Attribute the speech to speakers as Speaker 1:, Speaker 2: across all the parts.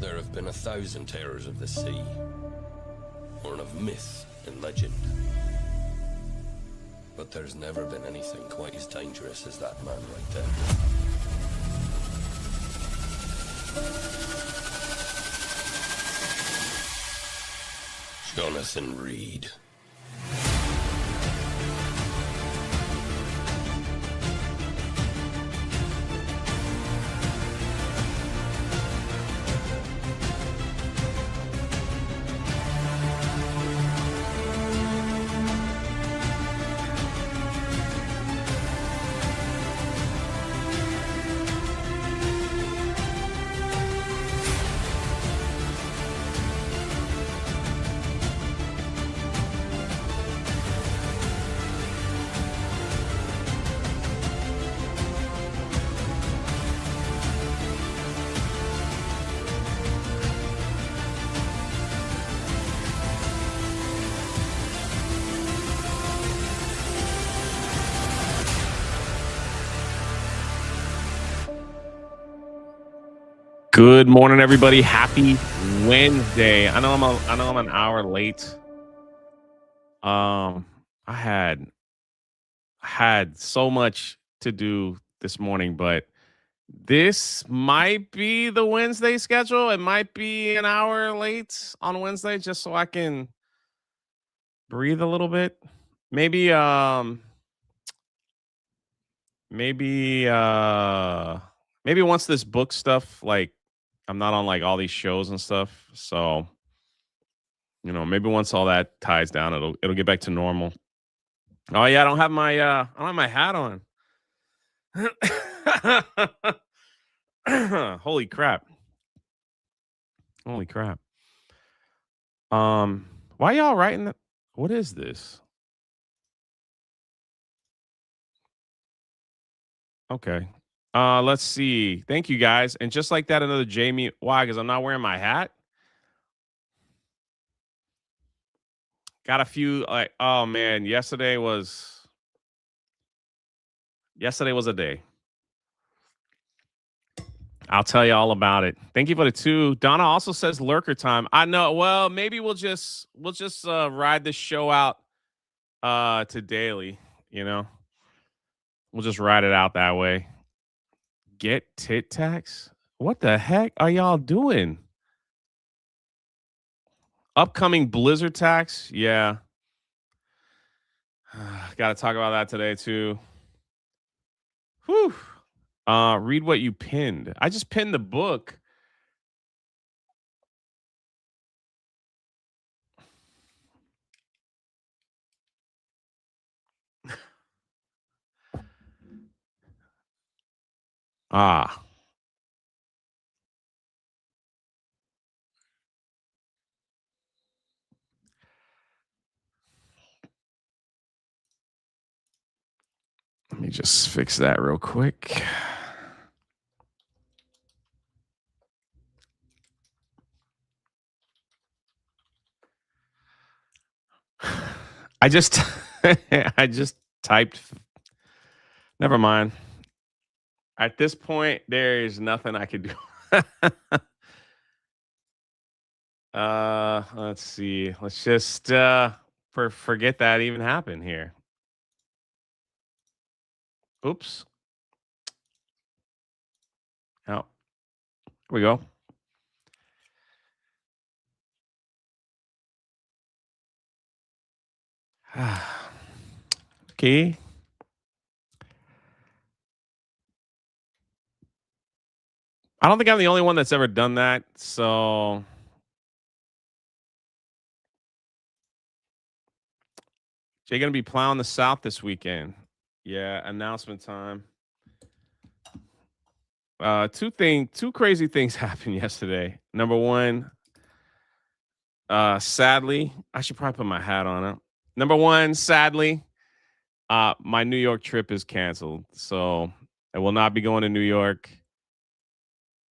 Speaker 1: There have been 1,000 terrors of the sea, born of myth and legend. But there's never been anything quite as dangerous as that man right there. Jonathan Reed.
Speaker 2: Good morning, everybody. Happy Wednesday. I know I'm an hour late. I had so much to do this morning, but this might be the Wednesday schedule. It might be an hour late on Wednesday, just so I can breathe a little bit. Maybe maybe once this book stuff, like, I'm not on like all these shows and stuff, so maybe once all that ties down, it'll get back to normal. Oh yeah, I don't have my hat on. Holy crap. Holy crap. Why y'all writing that? What is this? Okay. Let's see. Thank you guys. And just like that, another Jamie. Why? Because I'm not wearing my hat. Got a few like, oh man, yesterday was a day. I'll tell you all about it. Thank you for the 2. Donna also says lurker time. I know. Well, maybe we'll just ride this show out to daily, We'll just ride it out that way. Get tit tax? What the heck are y'all doing? Upcoming blizzard tax? Yeah. Got to talk about that today too. Whew. Read what you pinned. I just pinned the book. Ah. Let me just fix that real quick. I just typed. Never mind. At this point, there's nothing I could do. Let's see. Let's just forget that even happened here. Oops. Oh, here we go. Okay. I don't think I'm the only one that's ever done that. So Jay gonna be plowing the South this weekend. Yeah, announcement time. Two crazy things happened yesterday. Number one, sadly, I should probably put my hat on it. Number one, sadly, my New York trip is canceled. So I will not be going to New York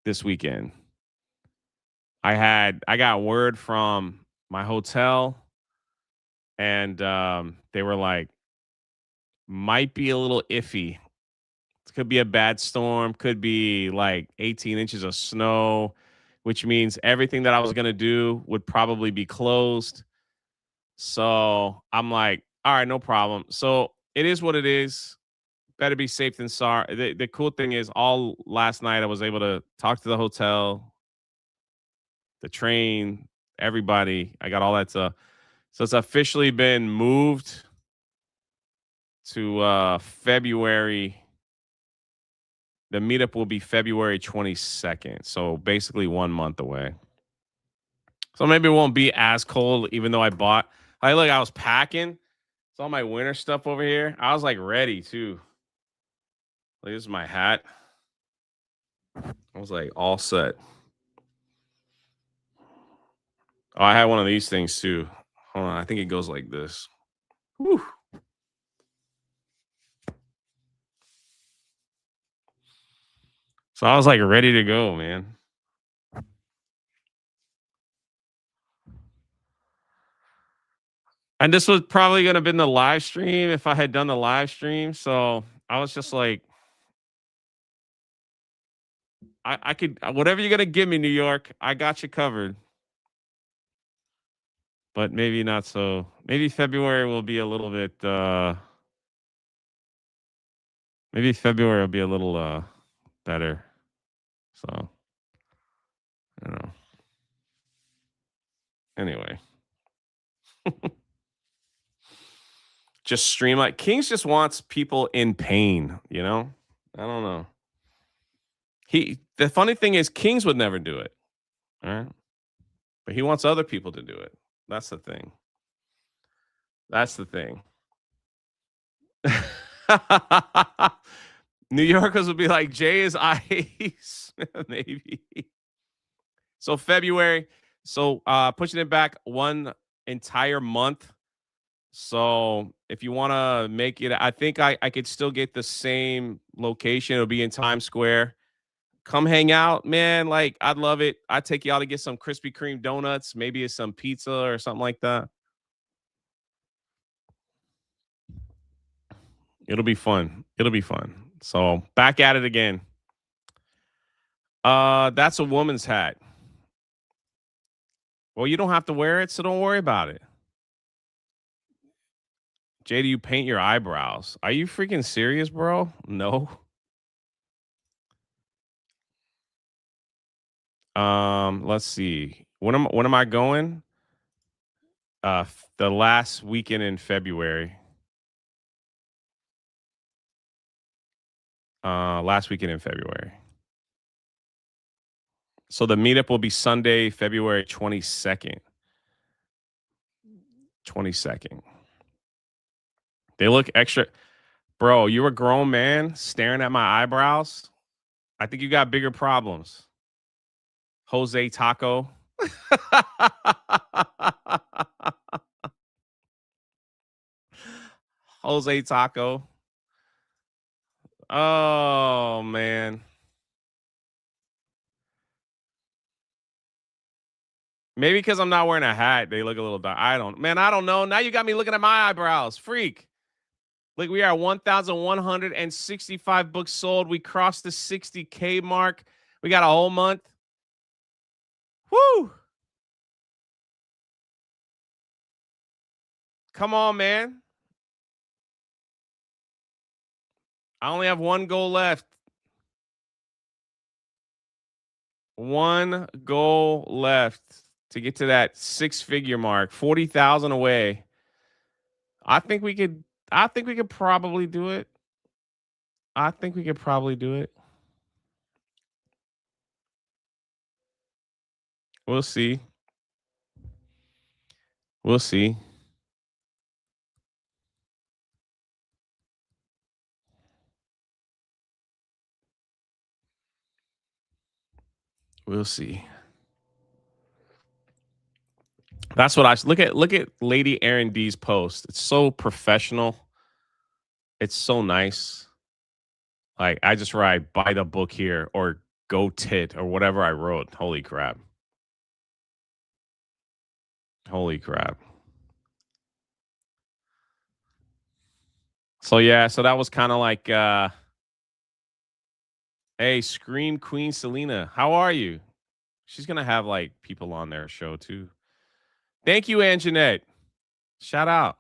Speaker 2: this weekend. I got word from my hotel, and they were like, might be a little iffy. It could be a bad storm, could be like 18 inches of snow, which means everything that I was going to do would probably be closed. So I'm like, all right, no problem. So it is what it is. Better be safe than sorry. The cool thing is, all last night I was able to talk to the hotel, the train, everybody. I got all that stuff. So it's officially been moved to February. The meetup will be February 22nd. So basically 1 month away. So maybe it won't be as cold, even though I bought. Look, I was packing. It's all my winter stuff over here. I was like ready too. Like, this is my hat. I was like all set. Oh, I had one of these things too. Hold on, I think it goes like this. Whew. So I was like ready to go, man. And this was probably gonna been the live stream if I had done the live stream. So I was just like, I could whatever you're gonna give me, New York, I got you covered. But maybe not so. Maybe February will be a little bit maybe February will be a little better. So I don't know. Anyway. Just streamline. Kings just wants people in pain, you know? I don't know. The funny thing is Kings would never do it. All right. But he wants other people to do it. That's the thing. That's the thing. New Yorkers would be like, Jay is ice. Maybe. So February. So pushing it back one entire month. So if you want to make it, I think I could still get the same location. It'll be in Times Square. Come hang out, man. Like, I'd love it. I'd take y'all to get some Krispy Kreme donuts. Maybe it's some pizza or something like that. It'll be fun. It'll be fun. So back at it again. That's a woman's hat. Well, you don't have to wear it, so don't worry about it. Jay, do you paint your eyebrows? Are you freaking serious, bro? No. Let's see. When am I going? The last weekend in February. Last weekend in February. So the meetup will be Sunday, February 22nd. 22nd. They look extra. Bro, you're a grown man staring at my eyebrows. I think you got bigger problems. Jose Taco. Jose Taco. Oh, man. Maybe because I'm not wearing a hat, they look a little dark. I don't know. Now you got me looking at my eyebrows. Freak. Look, we are 1,165 books sold. We crossed the 60K mark. We got a whole month. Woo! Come on, man. I only have one goal left. One goal left to get to that six-figure mark. 40,000 away. I think we could probably do it. I think we could probably do it. We'll see. We'll see. We'll see. That's what I look at. Look at Lady Erin D's post. It's so professional. It's so nice. Like, I just write buy the book here or go tit or whatever I wrote. Holy crap. Holy crap. So yeah, so that was kind of like hey, Scream Queen Selena. How are you? She's gonna have like people on their show too. Thank you, Anjanette. Shout out.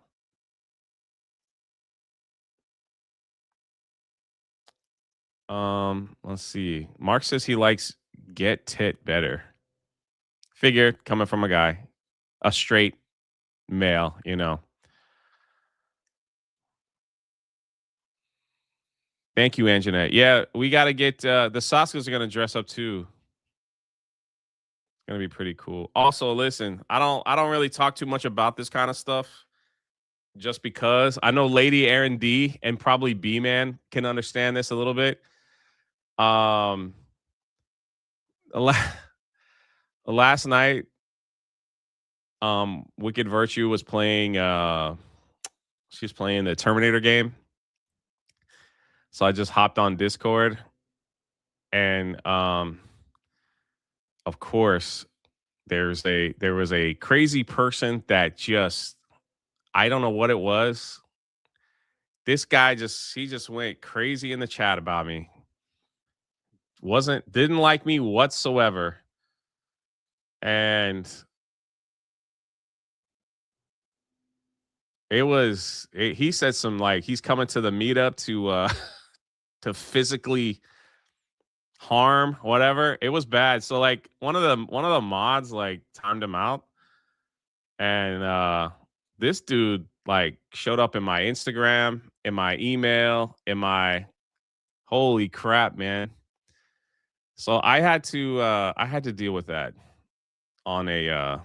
Speaker 2: Let's see. Mark says he likes Get Tit better. Figure coming from a guy, a straight male, you know. Thank you, Anjanette. Yeah, we got to get the Saskas are going to dress up too. It's going to be pretty cool. Also, listen, I don't really talk too much about this kind of stuff just because I know Lady Aaron D and probably B Man can understand this a little bit. Um last night Wicked Virtue was playing she's playing the Terminator game. So I just hopped on Discord and of course there was a crazy person that just I don't know what it was. This guy he just went crazy in the chat about me. Didn't like me whatsoever. And he said some like he's coming to the meetup to to physically harm whatever. It was bad. So like one of the mods like timed him out and this dude like showed up in my Instagram, in my email, in my holy crap, man. So I had to deal with that on a I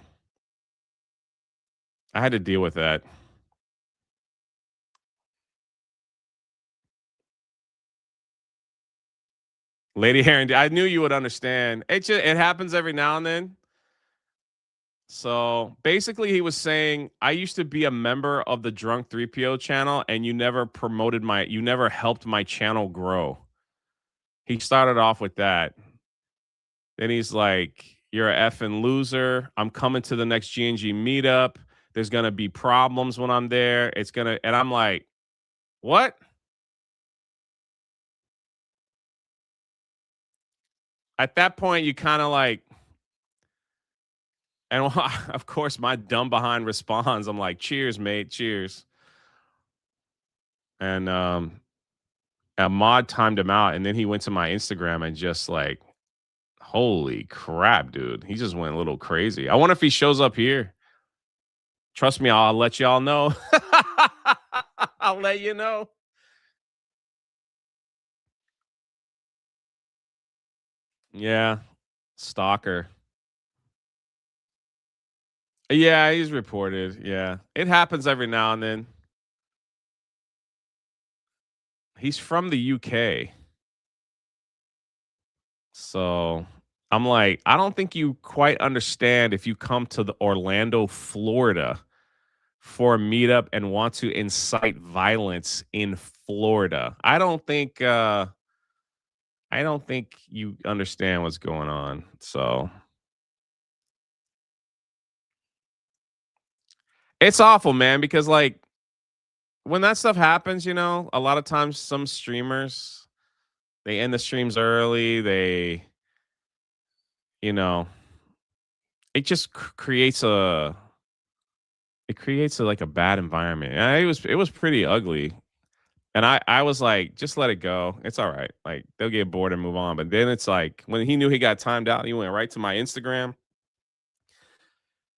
Speaker 2: had to deal with that. Lady Heron, I knew you would understand. It happens every now and then. So basically, he was saying, I used to be a member of the Drunk 3PO channel, and you never helped my channel grow. He started off with that. Then he's like, you're a effing loser. I'm coming to the next G&G meetup. There's going to be problems when I'm there. And I'm like, what? At that point, you kind of like, and of course, my dumb behind responds. I'm like, cheers, mate. Cheers. And a mod timed him out. And then he went to my Instagram and just like, holy crap, dude. He just went a little crazy. I wonder if he shows up here. Trust me, I'll let y'all know. I'll let you know. Yeah. Stalker. Yeah, he's reported. Yeah. It happens every now and then. He's from the UK. So I'm like, I don't think you quite understand if you come to the Orlando, Florida for a meetup and want to incite violence in Florida. I don't think you understand what's going on. So it's awful, man, because like when that stuff happens, you know, a lot of times some streamers they end the streams early. You know, it just creates like a bad environment. And it was pretty ugly. And I was like, just let it go. It's all right. Like they'll get bored and move on. But then it's like when he knew he got timed out, he went right to my Instagram.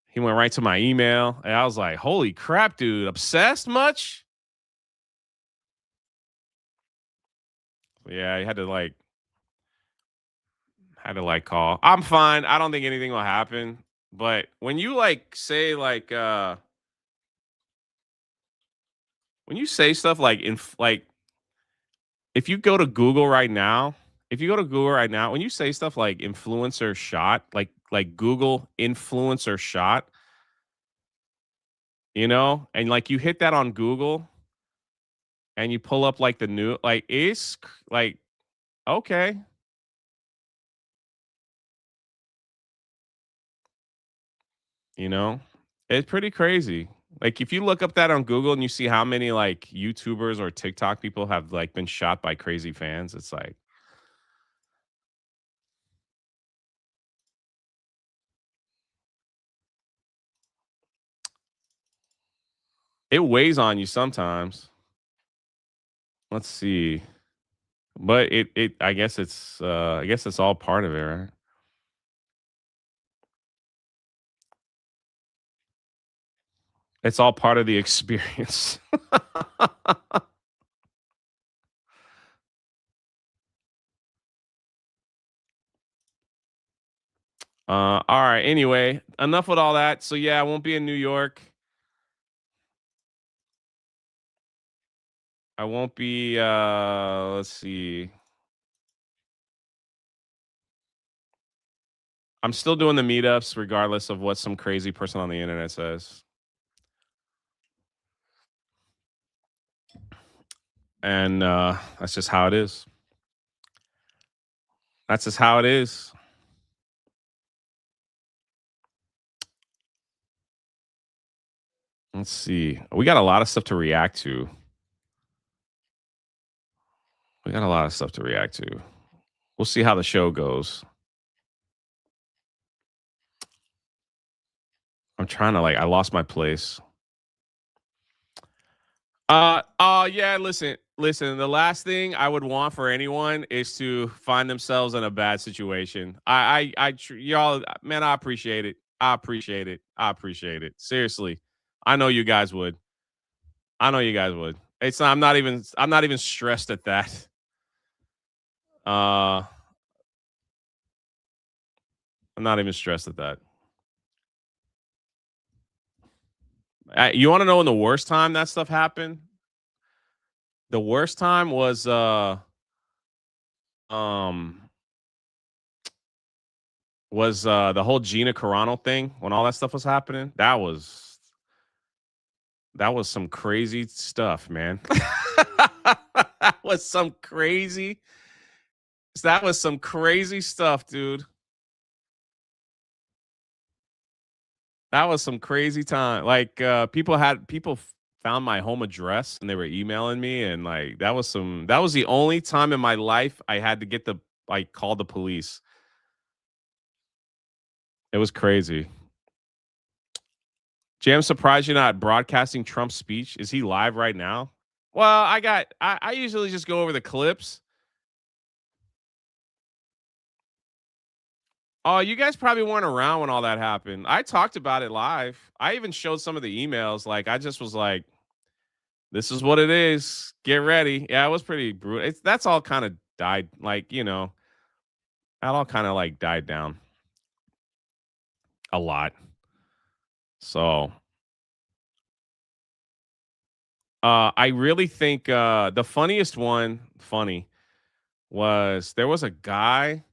Speaker 2: He went right to my email. And I was like, holy crap, dude, obsessed much? Yeah, he had to like call. I'm fine. I don't think anything will happen. But when you like say like when you say stuff like like if you go to Google right now, when you say stuff like influencer shot, like Google influencer shot, you know, and like you hit that on Google and you pull up like the new like like okay, you know, it's pretty crazy. Like if you look up that on Google and you see how many like YouTubers or TikTok people have like been shot by crazy fans, it's like It weighs on you sometimes. Let's see. But I guess it's all part of it, right? It's all part of the experience. All right. Anyway, enough with all that. So yeah, I won't be in New York. I won't be let's see. I'm still doing the meetups regardless of what some crazy person on the internet says. And that's just how it is. That's just how it is. Let's see. We got a lot of stuff to react to. We got a lot of stuff to react to. We'll see how the show goes. I'm trying to I lost my place. Yeah, listen, the last thing I would want for anyone is to find themselves in a bad situation. Y'all, man, I appreciate it. I appreciate it. I appreciate it. Seriously. I know you guys would. I know you guys would. It's not, I'm not even stressed at that. I'm not even stressed at that. You want to know when the worst time that stuff happened? The worst time um was the whole Gina Carano thing when all that stuff was happening. That was some crazy stuff, man. that was some crazy that was some crazy stuff, dude. That was some crazy time. People found my home address and they were emailing me, and that was the only time in my life I had to get the call the police. It was crazy. Jay, I'm surprised you're not broadcasting Trump's speech. Is he live right now? Well, I usually just go over the clips. Oh, you guys probably weren't around when all that happened. I talked about it live. I even showed some of the emails. I just was like, this is what it is. Get ready. Yeah, it was pretty brutal. That's all kind of died. That all kind of died down a lot. So I really think the funniest one, funny, was there was a guy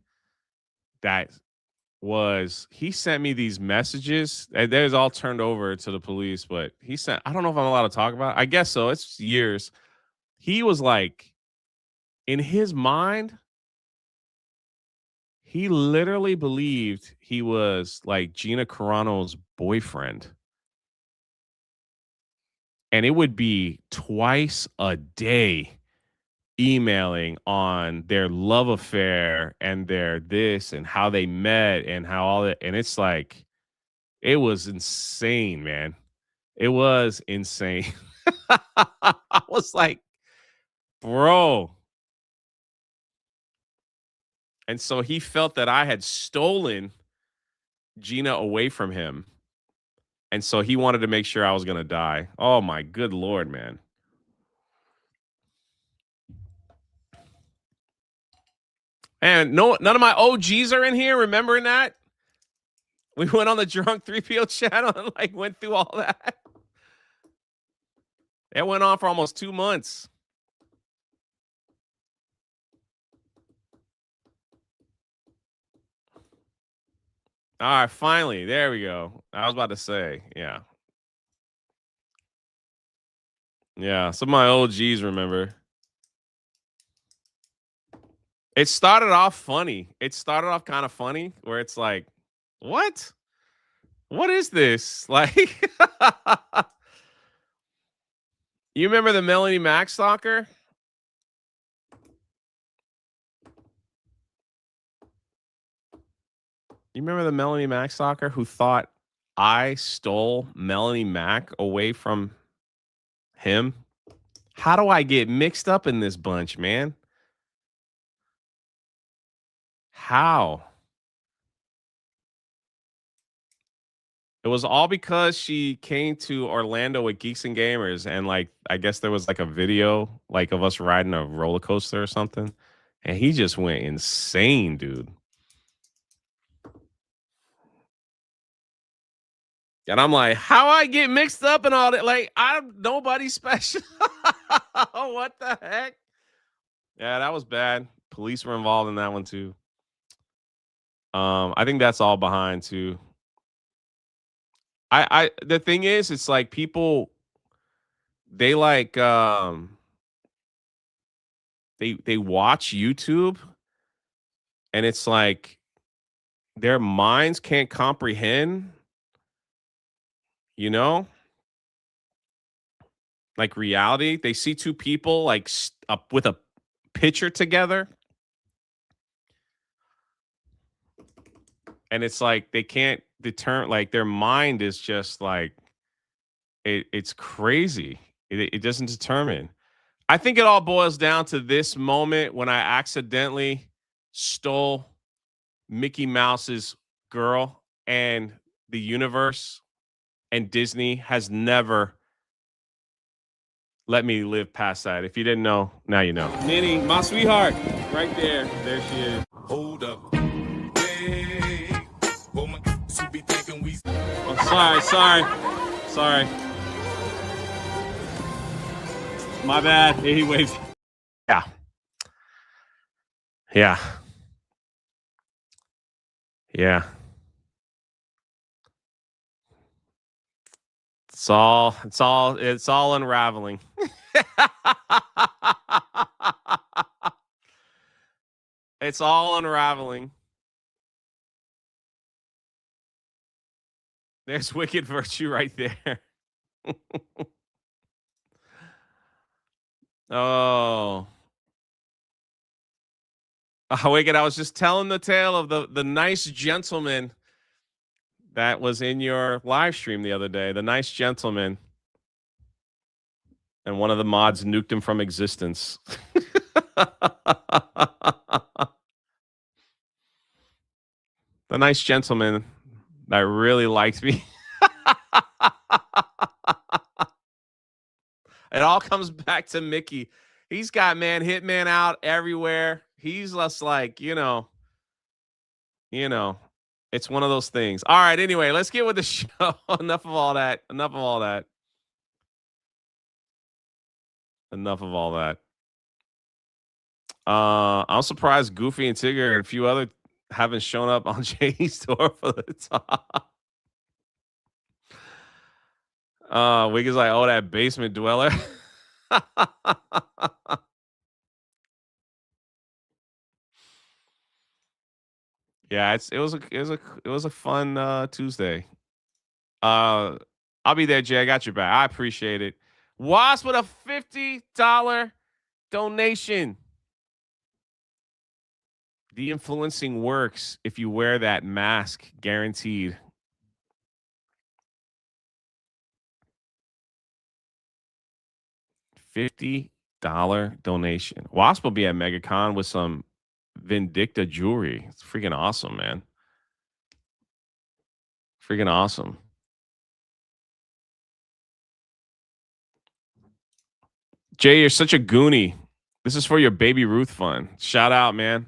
Speaker 2: that he sent me these messages, and there's all turned over to the police, but he sent, I don't know if I'm allowed to talk about it. I guess so. It's years. He was in his mind, he literally believed he was Gina Carano's boyfriend. And it would be twice a day emailing on their love affair and their this and how they met and how all that. And it's it was insane, man. It was insane. I was like, bro. And so he felt that I had stolen Gina away from him. And so he wanted to make sure I was going to die. Oh, my good Lord, man. And none of my OGs are in here remembering that. We went on the Drunk 3PO channel and went through all that. It went on for almost 2 months. All right, finally. There we go. I was about to say, yeah. Yeah, some of my OGs remember. It started off funny. It started off kind of funny where it's like, what? What is this? You remember the Melanie Mac stalker? You remember the Melanie Mac stalker who thought I stole Melanie Mac away from Him? How do I get mixed up in this bunch, man? How? It was all because she came to Orlando with Geeks and Gamers, and like I guess there was like a video like of us riding a roller coaster or something, and he just went insane, dude. And I'm like, how I get mixed up and all that? Like, I'm nobody special. What the heck? Yeah, that was bad. Police were involved in that one too. I think that's all behind too. I the thing is, it's like people they like they watch YouTube and it's like their minds can't comprehend, you know, like reality. They see two people like up with a picture together, and it's like they can't determine. Like their mind is just like it's crazy. It doesn't determine. I think it all boils down to this moment when I accidentally stole Mickey Mouse's girl, and the universe and Disney has never let me live past that. If you didn't know, now you know. Minnie, my sweetheart, right there. There she is.
Speaker 1: Hold up. Hey, oh my, you be thinking we.
Speaker 2: Oh, sorry. My bad. He waves. Yeah. Yeah. Yeah. It's all unraveling. It's all unraveling. There's wicked virtue right there. Oh. Wicked, I was just telling the tale of the nice gentleman that was in your live stream the other day. The nice gentleman. And one of the mods nuked him from existence. The nice gentleman that really liked me. It all comes back to Mickey. He's got Hitman out everywhere. He's just like, you know, it's one of those things. All right, anyway, let's get with the show. Enough of all that. Enough of all that. Enough of all that. I'm surprised Goofy and Tigger and a few other haven't shown up on Jay's door for the top. Wiggins like, oh, that basement dweller. Yeah, it was a fun Tuesday. I'll be there, Jay. I got your back. I appreciate it. Wasp with a $50 donation. The influencing works if you wear that mask, guaranteed. $50 donation. Wasp will be at MegaCon with some Vindicta jewelry. It's freaking awesome, man. Freaking awesome. Jay, you're such a goonie. This is for your Baby Ruth fund. Shout out, man.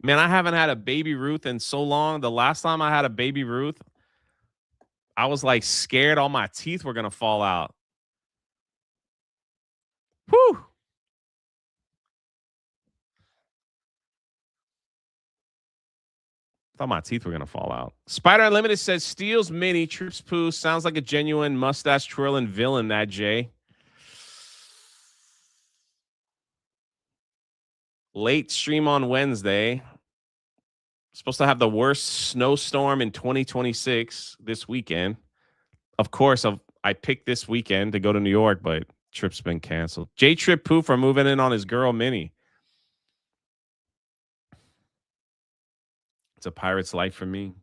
Speaker 2: Man, I haven't had a Baby Ruth in so long. The last time I had a Baby Ruth, I was like scared all my teeth were going to fall out. Whew. Thought my teeth were going to fall out. Spider Unlimited says, Steals Mini, Trips Poo. Sounds like a genuine mustache twirling villain, that Jay. Late stream on Wednesday. Supposed to have the worst snowstorm in 2026 this weekend. Of course, I picked this weekend to go to New York, but trip's been canceled. J Trip Poo for moving in on his girl Minnie. It's a pirate's life for me.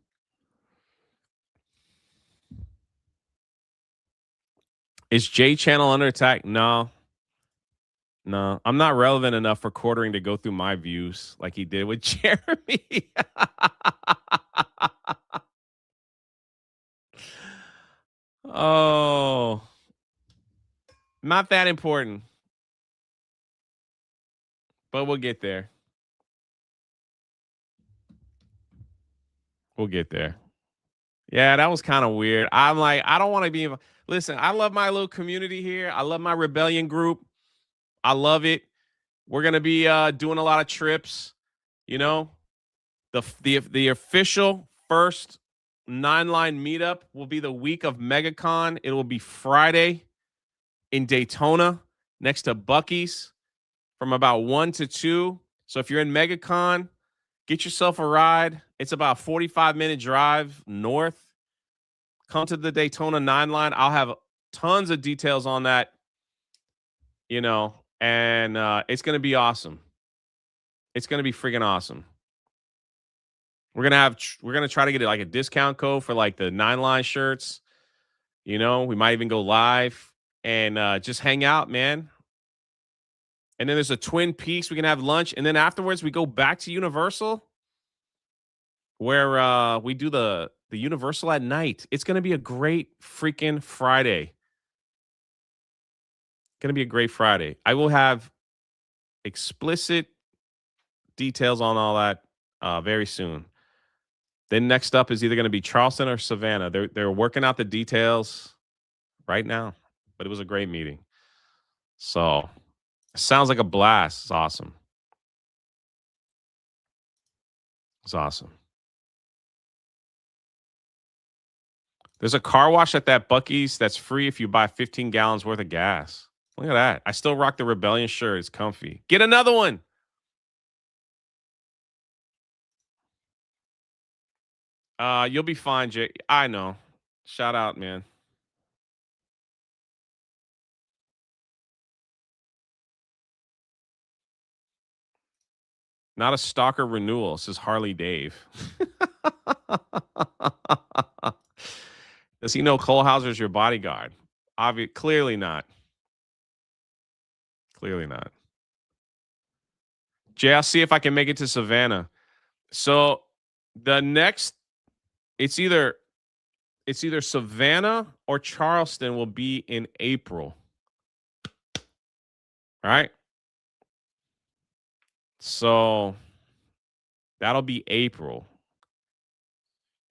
Speaker 2: Is J Channel under attack? No. No, I'm not relevant enough for quartering to go through my views like he did with Jeremy. Oh, not that important, but we'll get there. We'll get there. Yeah, that was kind of weird. I'm like, I don't want to be. Listen, I love my little community here. I love my rebellion group. I love it. We're gonna be doing a lot of trips. You know, the official first 9 line meetup will be the week of MegaCon. It will be Friday in Daytona next to Bucky's from about 1 to 2. So if you're in MegaCon, get yourself a ride. It's about a 45-minute drive north. Come to the Daytona 9 line. I'll have tons of details on that, and it's going to be awesome. It's going to be freaking awesome. We're gonna try to get like a discount code for like the 9 line shirts. We might even go live and just hang out, man. And then there's a Twin Peaks. We can have lunch, and then afterwards we go back to Universal, where we do the Universal at night. It's gonna be a great freaking Friday. Gonna be a great Friday. I will have explicit details on all that very soon. Then next up is either going to be Charleston or Savannah. They're working out the details right now, but it was a great meeting. So sounds like a blast. It's awesome. It's awesome. There's a car wash at that Bucky's that's free if you buy 15 gallons worth of gas. Look at that. I still rock the Rebellion shirt. It's comfy. Get another one. You'll be fine, Jay. I know. Shout out, man. Not a stalker renewal, says Harley Dave. Does he know Cole Hauser's your bodyguard? Clearly not. Clearly not. Jay, I'll see if I can make it to Savannah. So the next, it's either Savannah or Charleston will be in April. All right. So that'll be April.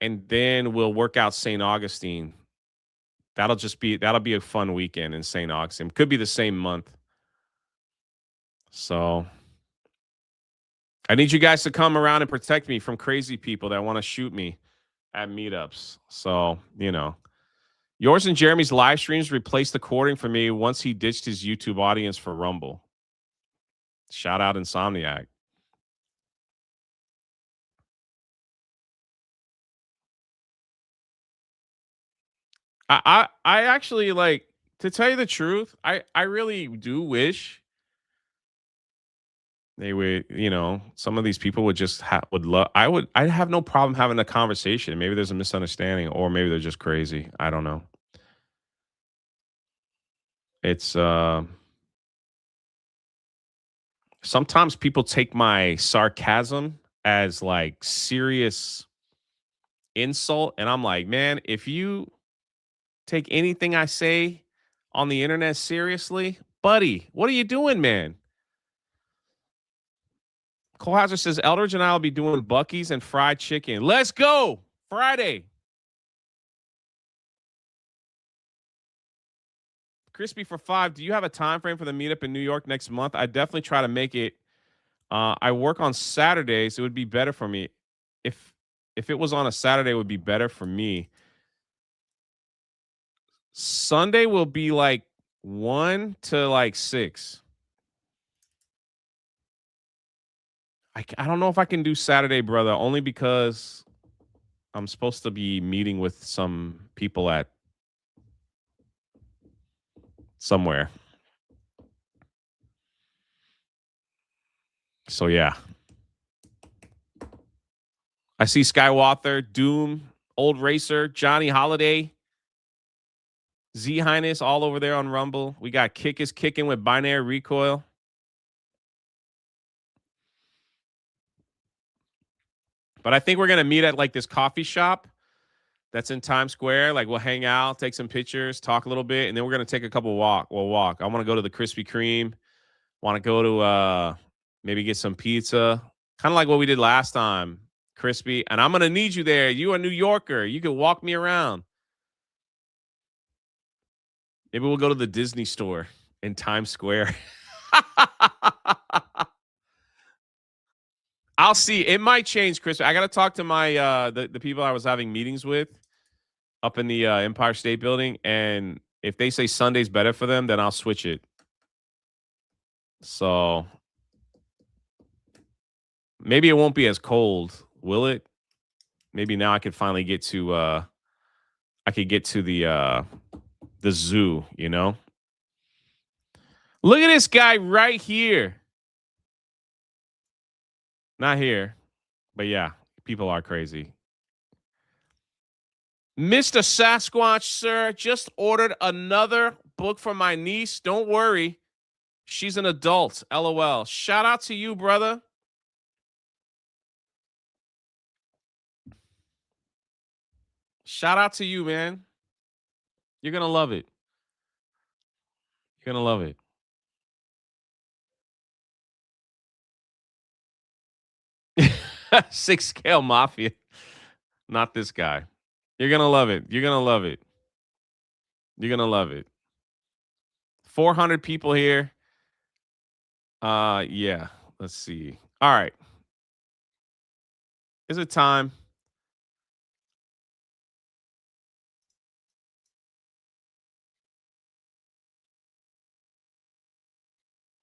Speaker 2: And then we'll work out St. Augustine. That'll be a fun weekend in St. Augustine. Could be the same month. So I need you guys to come around and protect me from crazy people that want to shoot me at meetups. So, yours and Jeremy's live streams replaced the courting for me once he ditched his YouTube audience for Rumble. Shout out Insomniac. I actually, like, to tell you the truth, I really do wish they would, some of these people would just would love. I'd have no problem having a conversation. Maybe there's a misunderstanding, or maybe they're just crazy. I don't know. It's sometimes people take my sarcasm as like serious insult, and I'm like, man, if you take anything I say on the internet seriously, buddy, what are you doing, man? Cole Hauser says Eldridge and I will be doing Bucky's and fried chicken. Let's go Friday. Crispy for 5. Do you have a time frame for the meetup in New York next month? I definitely try to make it. I work on Saturdays. It would be better for me if it was on a Saturday. It would be better for me. Sunday will be like 1 to like 6. I don't know if I can do Saturday, brother, only because I'm supposed to be meeting with some people at somewhere. So yeah. I see Skywalker, Doom, Old Racer, Johnny Holiday. Z Highness all over there on Rumble. We got Kick is Kicking with Binary Recoil. But I think we're gonna meet at like this coffee shop that's in Times Square. Like we'll hang out, take some pictures, talk a little bit, and then we're gonna take a couple walk. We'll walk. I want to go to the Krispy Kreme. Want to go to maybe get some pizza, kind of like what we did last time, Crispy. And I'm gonna need you there. You a New Yorker. You can walk me around. Maybe we'll go to the Disney store in Times Square. I'll see. It might change, Chris. I got to talk to my the people I was having meetings with up in the Empire State Building, and if they say Sunday's better for them, then I'll switch it. So maybe it won't be as cold, will it? Maybe now I could finally get to the zoo, you know? Look at this guy right here. Not here, but yeah, people are crazy. Mr. Sasquatch, sir, just ordered another book for my niece. Don't worry. She's an adult. LOL. Shout out to you, brother. Shout out to you, man. You're going to love it. You're going to love it. Six scale mafia. Not this guy. You're going to love it. You're going to love it. You're going to love it. 400 people here. Yeah. Let's see. All right. Is it time?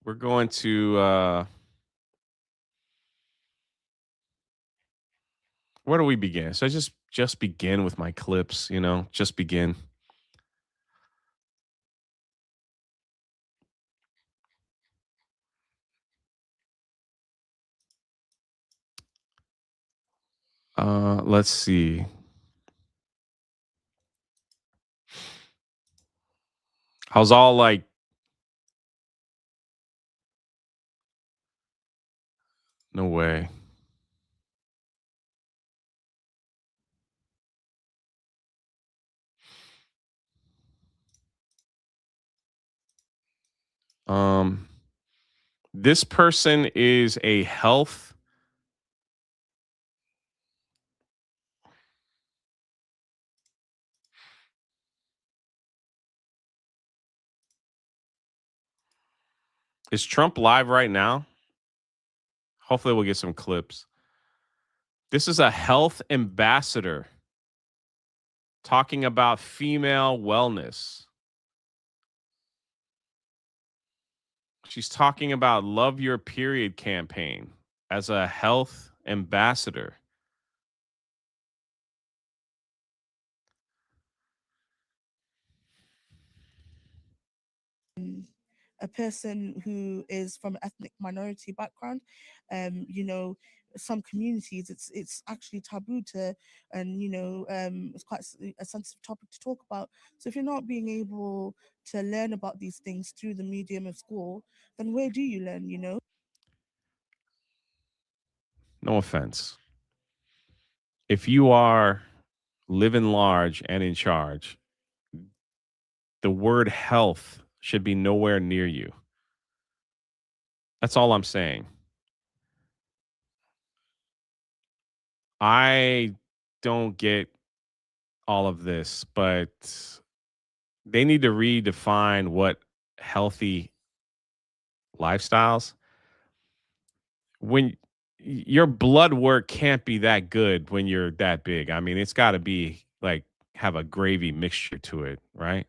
Speaker 2: We're going to where do we begin? So I just begin with my clips, you know, just begin. Let's see. I was all like, no way. Um, this person is a health. Is Trump live right now? Hopefully, we'll get some clips. This is a health ambassador talking about female wellness. She's talking about Love Your Period campaign as a health ambassador.
Speaker 3: A person who is from an ethnic minority background, you know, some communities it's actually taboo to, and it's quite a sensitive topic to talk about. So if you're not being able to learn about these things through the medium of school, then where do you learn?
Speaker 2: No offense. If you are living large and in charge, the word health should be nowhere near you. That's all I'm saying. I don't get all of this, but they need to redefine what healthy lifestyles. When your blood work can't be that good when you're that big. I mean, it's got to be like have a gravy mixture to it, right?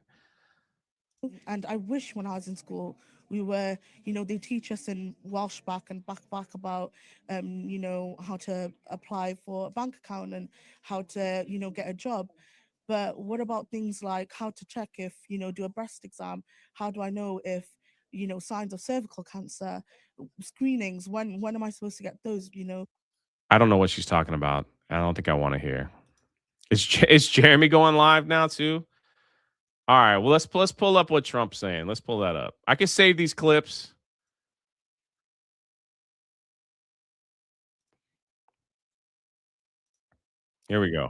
Speaker 3: And I wish when I was in school, we were, they teach us in Welsh back and back about, how to apply for a bank account and how to, get a job. But what about things like how to check if, do a breast exam? How do I know if, signs of cervical cancer, screenings? When am I supposed to get those?
Speaker 2: I don't know what she's talking about. I don't think I want to hear. Is Jeremy going live now too? All right. Well, let's pull up what Trump's saying. Let's pull that up. I can save these clips. Here we go.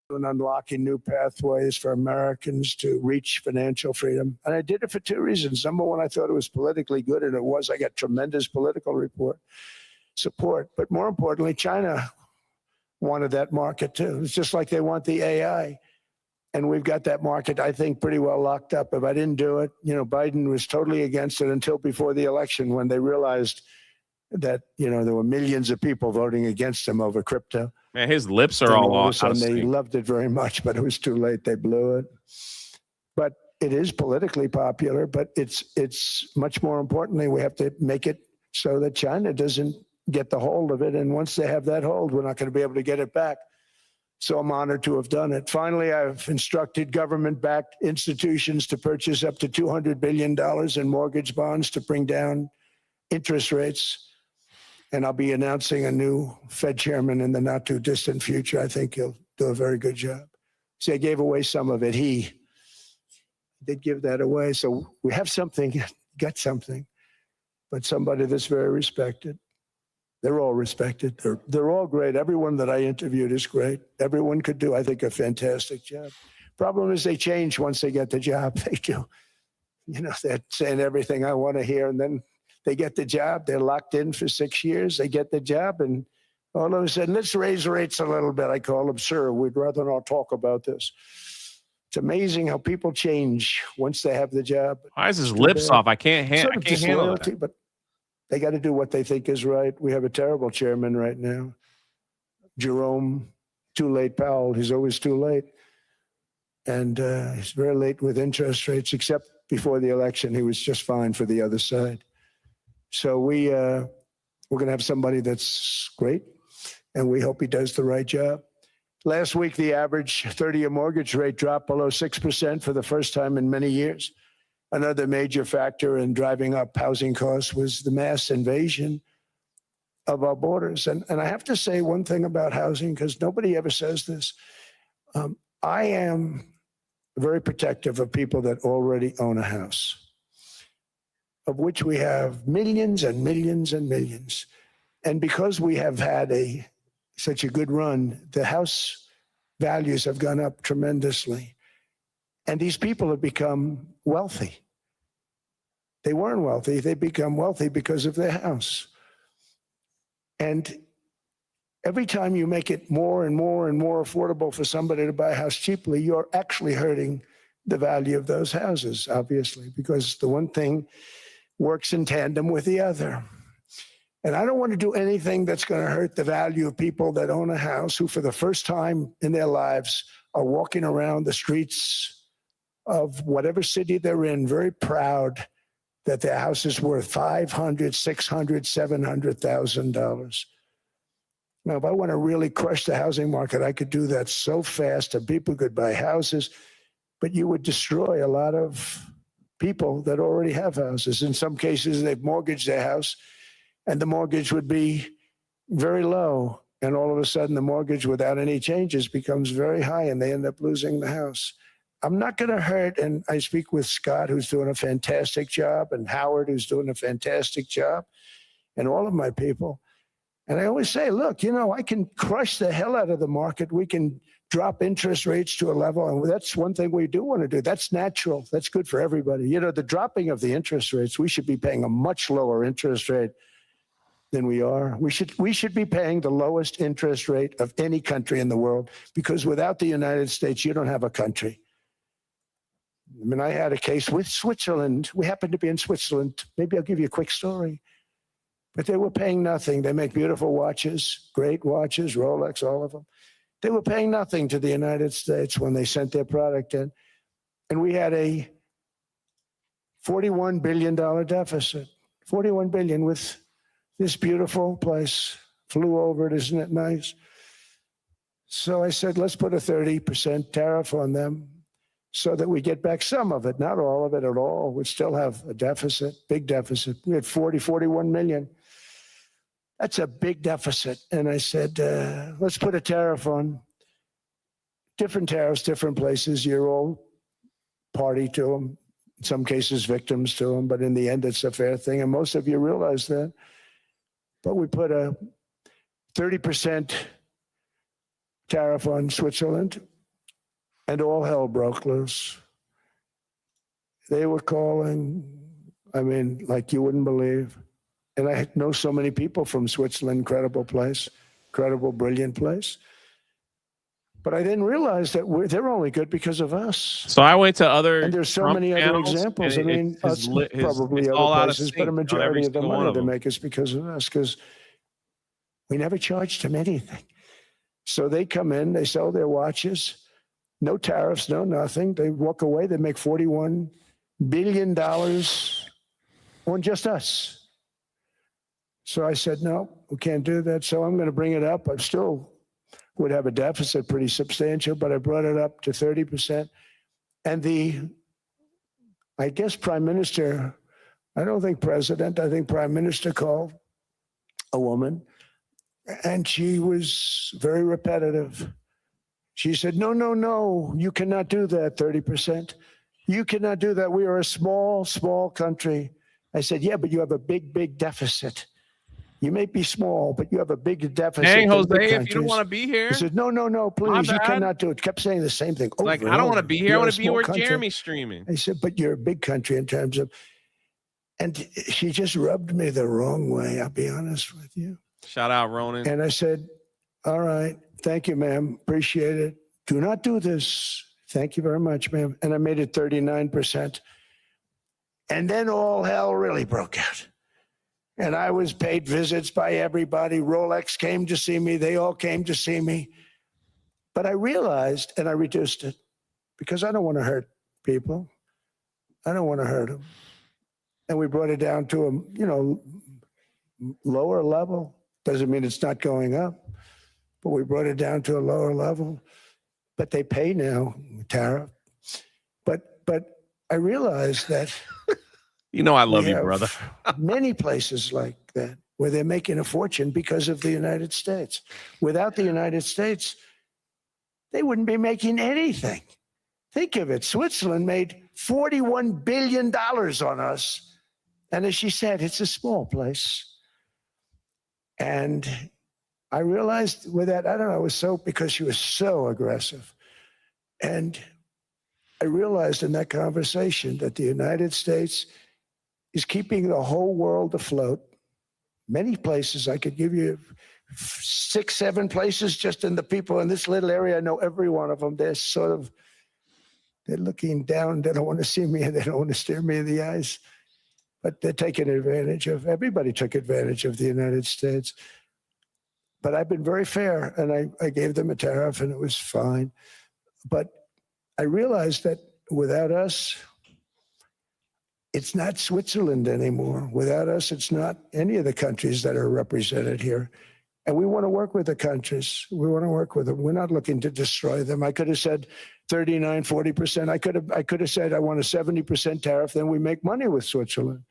Speaker 4: And unlocking new pathways for Americans to reach financial freedom. And I did it for two reasons. Number one, I thought it was politically good, and it was. I got tremendous political support. But more importantly, China wanted that market too. It's just like they want the AI. And we've got that market, I think, pretty well locked up. If I didn't do it, Biden was totally against it until before the election, when they realized that, there were millions of people voting against him over crypto.
Speaker 2: Man, his lips are all off.
Speaker 4: And they loved it very much, but it was too late. They blew it. But it is politically popular, but it's much more importantly, we have to make it so that China doesn't get the hold of it. And once they have that hold, we're not going to be able to get it back. So I'm honored to have done it. Finally, I've instructed government-backed institutions to purchase up to $200 billion in mortgage bonds to bring down interest rates. And I'll be announcing a new Fed chairman in the not too distant future. I think he'll do a very good job. See, I gave away some of it. He did give that away. So we have something, got something, but somebody that's very respected. They're all respected. They're all great. Everyone that I interviewed is great. Everyone could do, I think, a fantastic job. Problem is they change once they get the job. They do. They're saying everything I want to hear, and then they get the job. They're locked in for 6 years. They get the job, and all of a sudden, let's raise rates a little bit. I call them, sir, we'd rather not talk about this. It's amazing how people change once they have the job.
Speaker 2: Why is his lips off? I can't handle
Speaker 4: disloyalty,
Speaker 2: that.
Speaker 4: But they got to do what they think is right. We have a terrible chairman right now, Jerome, too late Powell. He's always too late. And he's very late with interest rates, except before the election. He was just fine for the other side. So we're going to have somebody that's great, and we hope he does the right job. Last week, the average 30-year mortgage rate dropped below 6% for the first time in many years. Another major factor in driving up housing costs was the mass invasion of our borders. And I have to say one thing about housing, because nobody ever says this. I am very protective of people that already own a house, of which we have millions and millions and millions. And because we have had such a good run, the house values have gone up tremendously. And these people have become wealthy. They weren't wealthy. They become wealthy because of their house. And every time you make it more and more and more affordable for somebody to buy a house cheaply, you're actually hurting the value of those houses, obviously, because the one thing works in tandem with the other. And I don't want to do anything that's going to hurt the value of people that own a house, who for the first time in their lives are walking around the streets of whatever city they're in, very proud that their house is worth $500,000, $600,000, $700,000. Now, if I want to really crush the housing market, I could do that so fast, and people could buy houses, but you would destroy a lot of people that already have houses. In some cases, they've mortgaged their house, and the mortgage would be very low. And all of a sudden, the mortgage without any changes becomes very high, and they end up losing the house. I'm not going to hurt, and I speak with Scott, who's doing a fantastic job, and Howard, who's doing a fantastic job, and all of my people. And I always say, look, I can crush the hell out of the market. We can drop interest rates to a level, and that's one thing we do want to do. That's natural. That's good for everybody. The dropping of the interest rates, we should be paying a much lower interest rate than we are. We should be paying the lowest interest rate of any country in the world, because without the United States, you don't have a country. I mean, I had a case with Switzerland. We happened to be in Switzerland. Maybe I'll give you a quick story. But they were paying nothing. They make beautiful watches, great watches, Rolex, all of them. They were paying nothing to the United States when they sent their product in. And we had a $41 billion deficit. $41 billion with this beautiful place. Flew over it, isn't it nice? So I said, let's put a 30% tariff on them, so that we get back some of it, not all of it at all. We still have a deficit, big deficit. We had 41 million. That's a big deficit. And I said, let's put a tariff on. Different tariffs, different places. You're all party to them, in some cases victims to them, but in the end, it's a fair thing. And most of you realize that. But we put a 30% tariff on Switzerland, and all hell broke loose. They were calling, I mean, like you wouldn't believe. And I know so many people from Switzerland, incredible place, incredible, brilliant place. But I didn't realize that they're only good because of us.
Speaker 2: So I went to other,
Speaker 4: and there's so
Speaker 2: Trump
Speaker 4: many other
Speaker 2: channels,
Speaker 4: examples. I
Speaker 2: and
Speaker 4: mean, probably
Speaker 2: it's
Speaker 4: other
Speaker 2: all out of
Speaker 4: places,
Speaker 2: sync
Speaker 4: but a
Speaker 2: on
Speaker 4: majority
Speaker 2: every
Speaker 4: of the
Speaker 2: single one
Speaker 4: money
Speaker 2: of
Speaker 4: they
Speaker 2: them.
Speaker 4: make is because of us, because we never charged them anything. So they come in, they sell their watches, no tariffs, no nothing. They walk away, they make $41 billion on just us. So I said, no, we can't do that. So I'm going to bring it up. I still would have a deficit pretty substantial, but I brought it up to 30%. And I guess Prime Minister, I don't think President, I think Prime Minister called a woman, and she was very repetitive. She said, no, no, no, you cannot do that, 30%. You cannot do that. We are a small, small country. I said, yeah, but you have a big, big deficit. You may be small, but you have a big deficit.
Speaker 2: Dang,
Speaker 4: than big
Speaker 2: Jose, if you don't
Speaker 4: countries.
Speaker 2: want to be here,
Speaker 4: He said, no, no, no,
Speaker 2: my
Speaker 4: please, you
Speaker 2: bad.
Speaker 4: cannot do it. Kept saying the same thing.
Speaker 2: Like,
Speaker 4: over
Speaker 2: I don't
Speaker 4: and
Speaker 2: want to
Speaker 4: over.
Speaker 2: be here. I
Speaker 4: You're
Speaker 2: want
Speaker 4: a
Speaker 2: to be
Speaker 4: small
Speaker 2: where
Speaker 4: country.
Speaker 2: Jeremy's streaming.
Speaker 4: I said, but you're a big country in terms of, and she just rubbed me the wrong way, I'll be honest with you.
Speaker 2: Shout out, Ronan.
Speaker 4: And I said, all right, thank you, ma'am, appreciate it. Do not do this. Thank you very much, ma'am. And I made it 39%. And then all hell really broke out. And I was paid visits by everybody. Rolex came to see me. They all came to see me. But I realized, and I reduced it, because I don't want to hurt people. I don't want to hurt them. And we brought it down to a, lower level. Doesn't mean it's not going up, but we brought it down to a lower level. But they pay now, tariff. But I realized that
Speaker 2: You know I love
Speaker 4: we
Speaker 2: you,
Speaker 4: have
Speaker 2: brother.
Speaker 4: many places like that where they're making a fortune because of the United States. Without the United States, they wouldn't be making anything. Think of it. Switzerland made $41 billion on us. And as she said, it's a small place. And I realized with that, I don't know, it was so, because she was so aggressive. And I realized in that conversation that the United States is keeping the whole world afloat. Many places, I could give you 6, 7 places just in the people in this little area. I know every one of them. They're looking down. They don't want to see me, and they don't want to stare me in the eyes. But they're taking advantage of, everybody took advantage of the United States. But I've been very fair, and I gave them a tariff, and it was fine. But I realized that without us, it's not Switzerland anymore. Without us, it's not any of the countries that are represented here. And we want to work with the countries. We want to work with them. We're not looking to destroy them. I could have said 39, 40%. I could have said I want a 70% tariff, then we make money with Switzerland.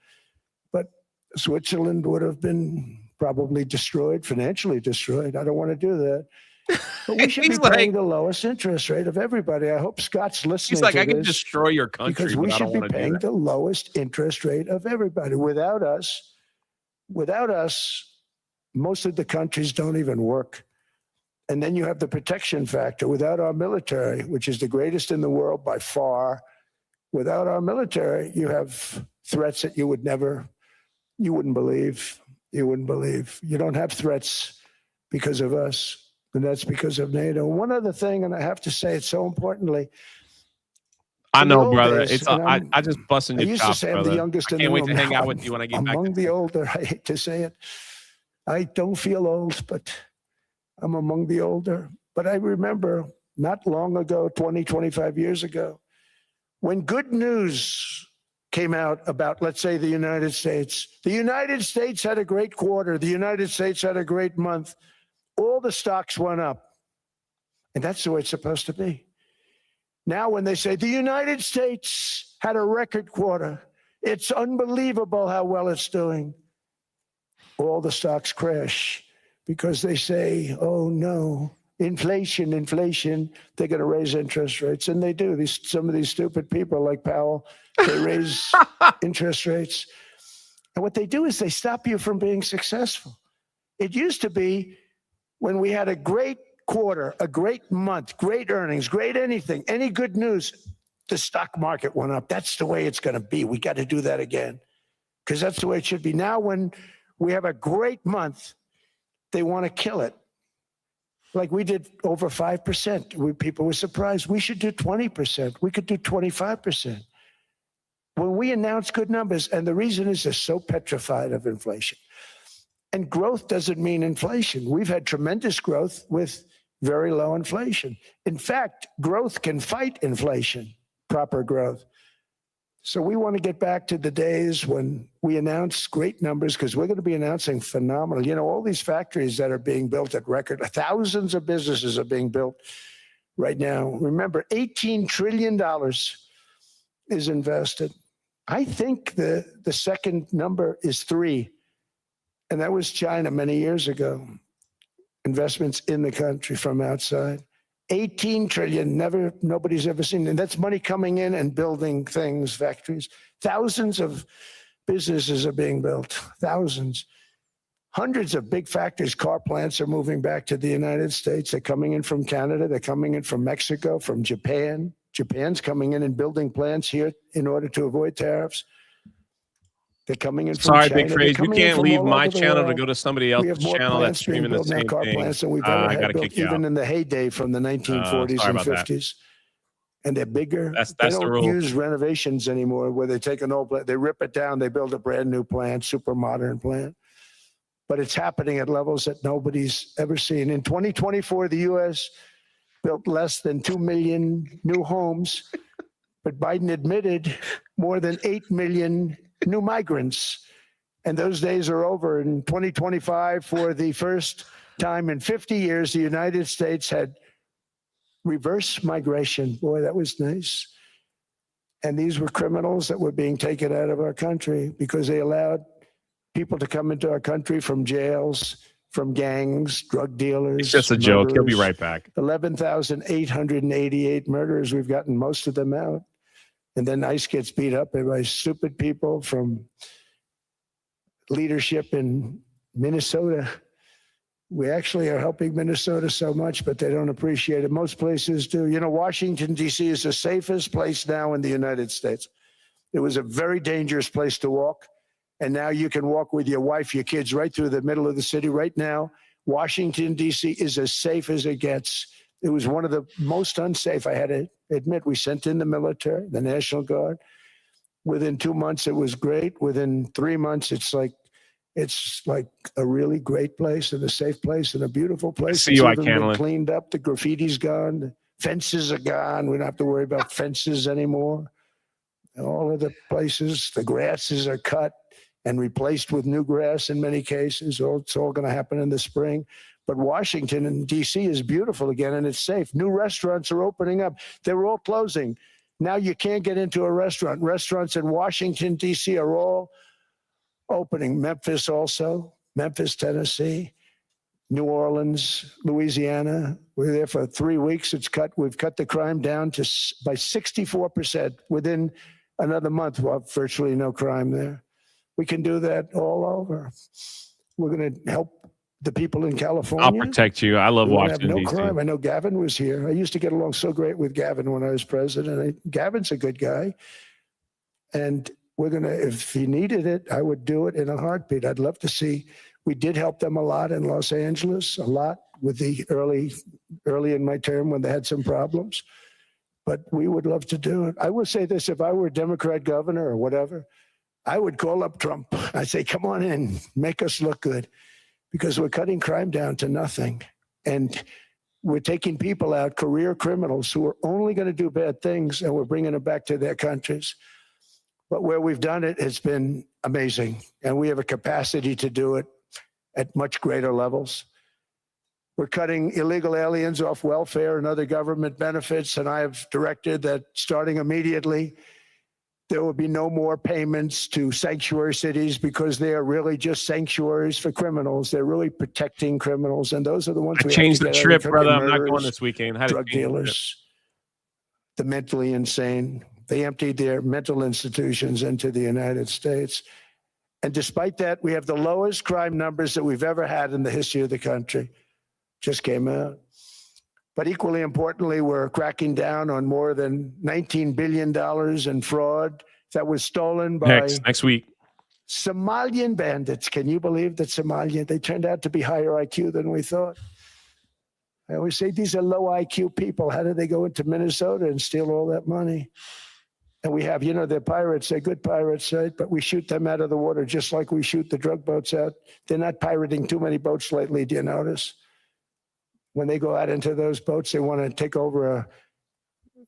Speaker 4: But Switzerland would have been probably destroyed, financially destroyed. I don't want to do that. But we should be paying the lowest interest rate of everybody. I hope Scott's listening
Speaker 2: He's like,
Speaker 4: to
Speaker 2: I can
Speaker 4: this,
Speaker 2: destroy your country,
Speaker 4: because we
Speaker 2: but I
Speaker 4: should
Speaker 2: don't
Speaker 4: be
Speaker 2: want to do
Speaker 4: paying
Speaker 2: that.
Speaker 4: the lowest interest rate of everybody. Without us, most of the countries don't even work. And then you have the protection factor. Without our military, which is the greatest in the world by far, without our military, you have threats that you wouldn't believe. You wouldn't believe. You don't have threats because of us, and that's because of NATO. One other thing, and I have to say it so importantly,
Speaker 2: I
Speaker 4: in the
Speaker 2: know,
Speaker 4: old
Speaker 2: brother.
Speaker 4: days,
Speaker 2: It's
Speaker 4: and
Speaker 2: I just busting
Speaker 4: I
Speaker 2: your
Speaker 4: used to
Speaker 2: chops,
Speaker 4: say I'm
Speaker 2: brother.
Speaker 4: the youngest
Speaker 2: I
Speaker 4: in the
Speaker 2: can't wait
Speaker 4: room.
Speaker 2: to hang
Speaker 4: Now
Speaker 2: out with you when I get back.
Speaker 4: among the older. I hate to say it. I don't feel old, but I'm among the older. But I remember not long ago, 20, 25 years ago, when good news came out about, let's say, the United States. The United States had a great quarter. The United States had a great month. All the stocks went up. And that's the way it's supposed to be. Now, when they say the United States had a record quarter, it's unbelievable how well it's doing. All the stocks crash because they say, oh no, inflation, they're going to raise interest rates. And they do. Some of these stupid people like Powell, they raise interest rates. And what they do is they stop you from being successful. It used to be when we had a great quarter, a great month, great earnings, great anything, any good news, the stock market went up. That's the way it's going to be. We got to do that again because that's the way it should be. Now when we have a great month, they want to kill it. Like we did over 5%. People were surprised. We should do 20%. We could do 25%. When we announce good numbers, and the reason is they're so petrified of inflation. And growth doesn't mean inflation. We've had tremendous growth with very low inflation. In fact, growth can fight inflation, proper growth. So we want to get back to the days when we announce great numbers because we're going to be announcing phenomenal. You know, all these factories that are being built at record, thousands of businesses are being built right now. Remember, $18 trillion is invested. I think the second number is 3. And that was China many years ago. Investments in the country from outside. 18 trillion, nobody's ever seen. And that's money coming in and building things, factories. Thousands of businesses are being built, thousands. Hundreds of big factories, car plants are moving back to the United States. They're coming in from Canada. They're coming in from Mexico, from Japan. Japan's coming in and building plants here in order to avoid tariffs. They're coming in from
Speaker 2: Sorry,
Speaker 4: China.
Speaker 2: Big Phrase. You can't leave my channel to go to somebody
Speaker 4: We
Speaker 2: else's
Speaker 4: have more
Speaker 2: channel that's
Speaker 4: plants being
Speaker 2: streaming the
Speaker 4: built now,
Speaker 2: same
Speaker 4: car
Speaker 2: thing.
Speaker 4: plants than we've ever
Speaker 2: I
Speaker 4: had
Speaker 2: gotta
Speaker 4: built,
Speaker 2: kick you
Speaker 4: even
Speaker 2: out.
Speaker 4: in the heyday from the 1940s
Speaker 2: sorry
Speaker 4: and
Speaker 2: about that.
Speaker 4: 50s. And they're bigger.
Speaker 2: That's
Speaker 4: They
Speaker 2: the
Speaker 4: don't
Speaker 2: rule.
Speaker 4: use renovations anymore where they take an old plant, they rip it down, they build a brand new plant, super modern plant. But it's happening at levels that nobody's ever seen. In 2024, the U.S. built less than 2 million new homes, but Biden admitted more than 8 million new migrants. And those days are over. In 2025, for the first time in 50 years, the United States had reverse migration. Boy, that was nice. And these were criminals that were being taken out of our country because they allowed people to come into our country from jails, from gangs, drug dealers.
Speaker 2: It's just a joke. He'll be
Speaker 4: murderers.
Speaker 2: right back.
Speaker 4: 11,888 murders. We've gotten most of them out. And then ICE gets beat up by stupid people from leadership in Minnesota. We actually are helping Minnesota so much, but they don't appreciate it. Most places do. You know, Washington, D.C. is the safest place now in the United States. It was a very dangerous place to walk. And now you can walk with your wife, your kids right through the middle of the city. Right now, Washington, D.C. is as safe as it gets. It was one of the most unsafe. I had to admit, we sent in the military, the National Guard. Within 2 months, it was great. Within 3 months, it's like a really great place and a safe place and a beautiful place.
Speaker 2: See you,
Speaker 4: it's even been
Speaker 2: Icanlin.
Speaker 4: cleaned up. The graffiti's gone. The fences are gone. We don't have to worry about fences anymore. All of the places, the grasses are cut and replaced with new grass in many cases. It's all going to happen in the spring. But Washington and D.C. is beautiful again, and it's safe. New restaurants are opening up. They were all closing. Now you can't get into a restaurant. Restaurants in Washington, D.C. are all opening. Memphis also, Memphis, Tennessee, New Orleans, Louisiana. We're there for 3 weeks. We've cut the crime down by 64%. Within another month, we'll have virtually no crime there. We can do that all over. We're going to help the people in California.
Speaker 2: I'll protect you. I love
Speaker 4: We wanna
Speaker 2: Washington,
Speaker 4: have no
Speaker 2: D.C.
Speaker 4: crime. I know Gavin was here. I used to get along so great with Gavin when I was president. Gavin's a good guy. And we're going to, if he needed it, I would do it in a heartbeat. I'd love to see. We did help them a lot in Los Angeles, a lot with the early in my term when they had some problems. But we would love to do it. I will say this, if I were a Democrat governor or whatever, I would call up Trump. I'd say, come on in, make us look good. Because we're cutting crime down to nothing. And we're taking people out, career criminals who are only going to do bad things, and we're bringing them back to their countries. But where we've done it, it's been amazing. And we have a capacity to do it at much greater levels. We're cutting illegal aliens off welfare and other government benefits. And I have directed that starting immediately, There will be no more payments to sanctuary cities because they are really just sanctuaries for criminals. They're really protecting criminals, and those are the ones
Speaker 2: I
Speaker 4: we
Speaker 2: changed the
Speaker 4: have to get
Speaker 2: trip,
Speaker 4: out of
Speaker 2: brother. I'm not
Speaker 4: murderers,
Speaker 2: going this weekend. I had to
Speaker 4: drug
Speaker 2: change the trip.
Speaker 4: dealers, the mentally insane. They emptied their mental institutions into the United States. And despite that, we have the lowest crime numbers that we've ever had in the history of the country. Just came out. But equally importantly, we're cracking down on more than $19 billion in fraud that was stolen by
Speaker 2: Next week.
Speaker 4: Somalian bandits. Can you believe that Somalian? They turned out to be higher IQ than we thought. I always say these are low IQ people. How did they go into Minnesota and steal all that money? And we have, they're pirates. They're good pirates, right? But we shoot them out of the water just like we shoot the drug boats out. They're not pirating too many boats lately. Do you notice? When they go out into those boats, they want to take over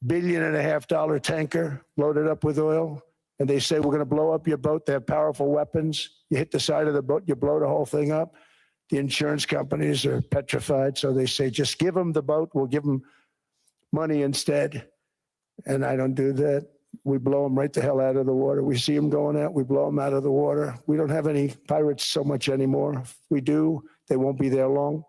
Speaker 4: $1.5 billion tanker loaded up with oil. And they say, we're going to blow up your boat. They have powerful weapons. You hit the side of the boat, you blow the whole thing up. The insurance companies are petrified. So they say, just give them the boat. We'll give them money instead. And I don't do that. We blow them right the hell out of the water. We see them going out. We blow them out of the water. We don't have any pirates so much anymore. If we do, they won't be there long.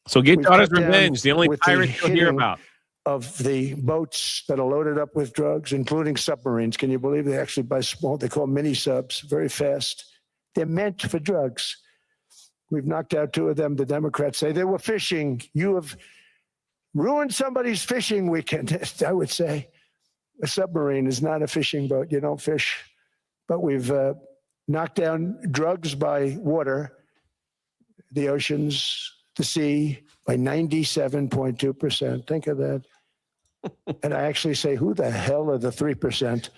Speaker 2: So get
Speaker 4: We've
Speaker 2: daughter's
Speaker 4: cut down
Speaker 2: revenge. The only
Speaker 4: with the
Speaker 2: pirate you'll hear
Speaker 4: hitting
Speaker 2: about.
Speaker 4: Of the boats that are loaded up with drugs, including submarines. Can you believe they actually buy small, they call mini subs, very fast. They're meant for drugs. We've knocked out 2 of them. The Democrats say they were fishing. You have ruined somebody's fishing weekend, I would say. A submarine is not a fishing boat. You don't fish. But we've knocked down drugs by water, the oceans, the sea, by 97.2%. Think of that. And I actually say, who the hell are the 3%?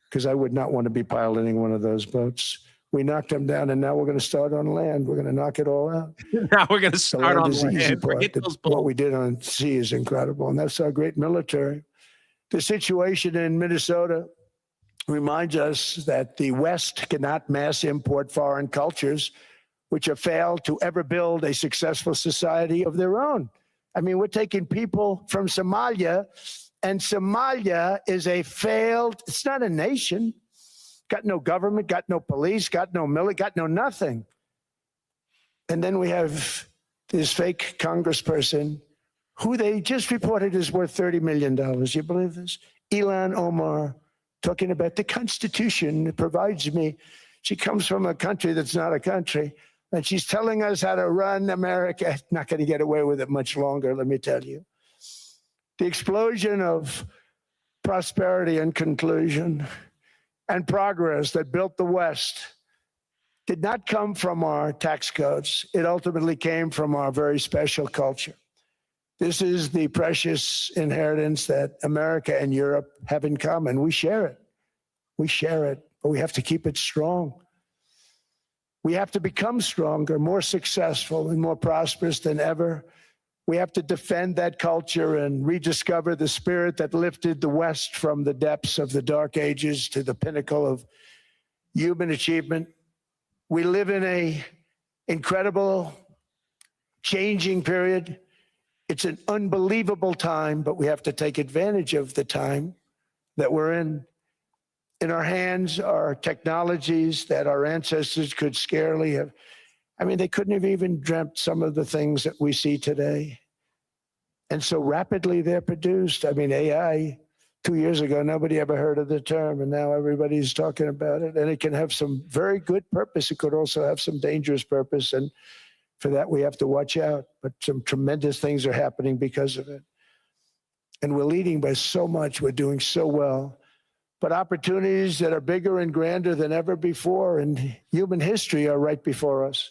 Speaker 4: Because I would not want to be piloting one of those boats. We knocked them down, and now we're going to start on land. We're going to knock it all out.
Speaker 2: Now we're going to start on
Speaker 4: is the easy
Speaker 2: land.
Speaker 4: part.
Speaker 2: Forget those
Speaker 4: What
Speaker 2: boats.
Speaker 4: we did on sea is incredible, and that's our great military. The situation in Minnesota reminds us that the West cannot mass import foreign cultures, which have failed to ever build a successful society of their own. I mean, we're taking people from Somalia, and Somalia is a failed, it's not a nation, got no government, got no police, got no military, got no nothing. And then we have this fake congressperson who they just reported is worth $30 million. You believe this? Ilhan Omar, talking about the Constitution provides me. She comes from a country that's not a country, and she's telling us how to run America. Not going to get away with it much longer, let me tell you. The explosion of prosperity and conclusion and progress that built the West did not come from our tax codes. It ultimately came from our very special culture. This is the precious inheritance that America and Europe have in common. We share it. We share it, but we have to keep it strong. We have to become stronger, more successful, and more prosperous than ever. We have to defend that culture and rediscover the spirit that lifted the West from the depths of the Dark Ages to the pinnacle of human achievement. We live in an incredible, changing period. It's an unbelievable time, but we have to take advantage of the time that we're in. In our hands are technologies that our ancestors could scarcely have. I mean, they couldn't have even dreamt some of the things that we see today. And so rapidly they're produced. I mean, AI, 2 years ago, nobody ever heard of the term, and now everybody's talking about it. And it can have some very good purpose. It could also have some dangerous purpose. And for that, we have to watch out. But some tremendous things are happening because of it. And we're leading by so much. We're doing so well. But opportunities that are bigger and grander than ever before in human history are right before us.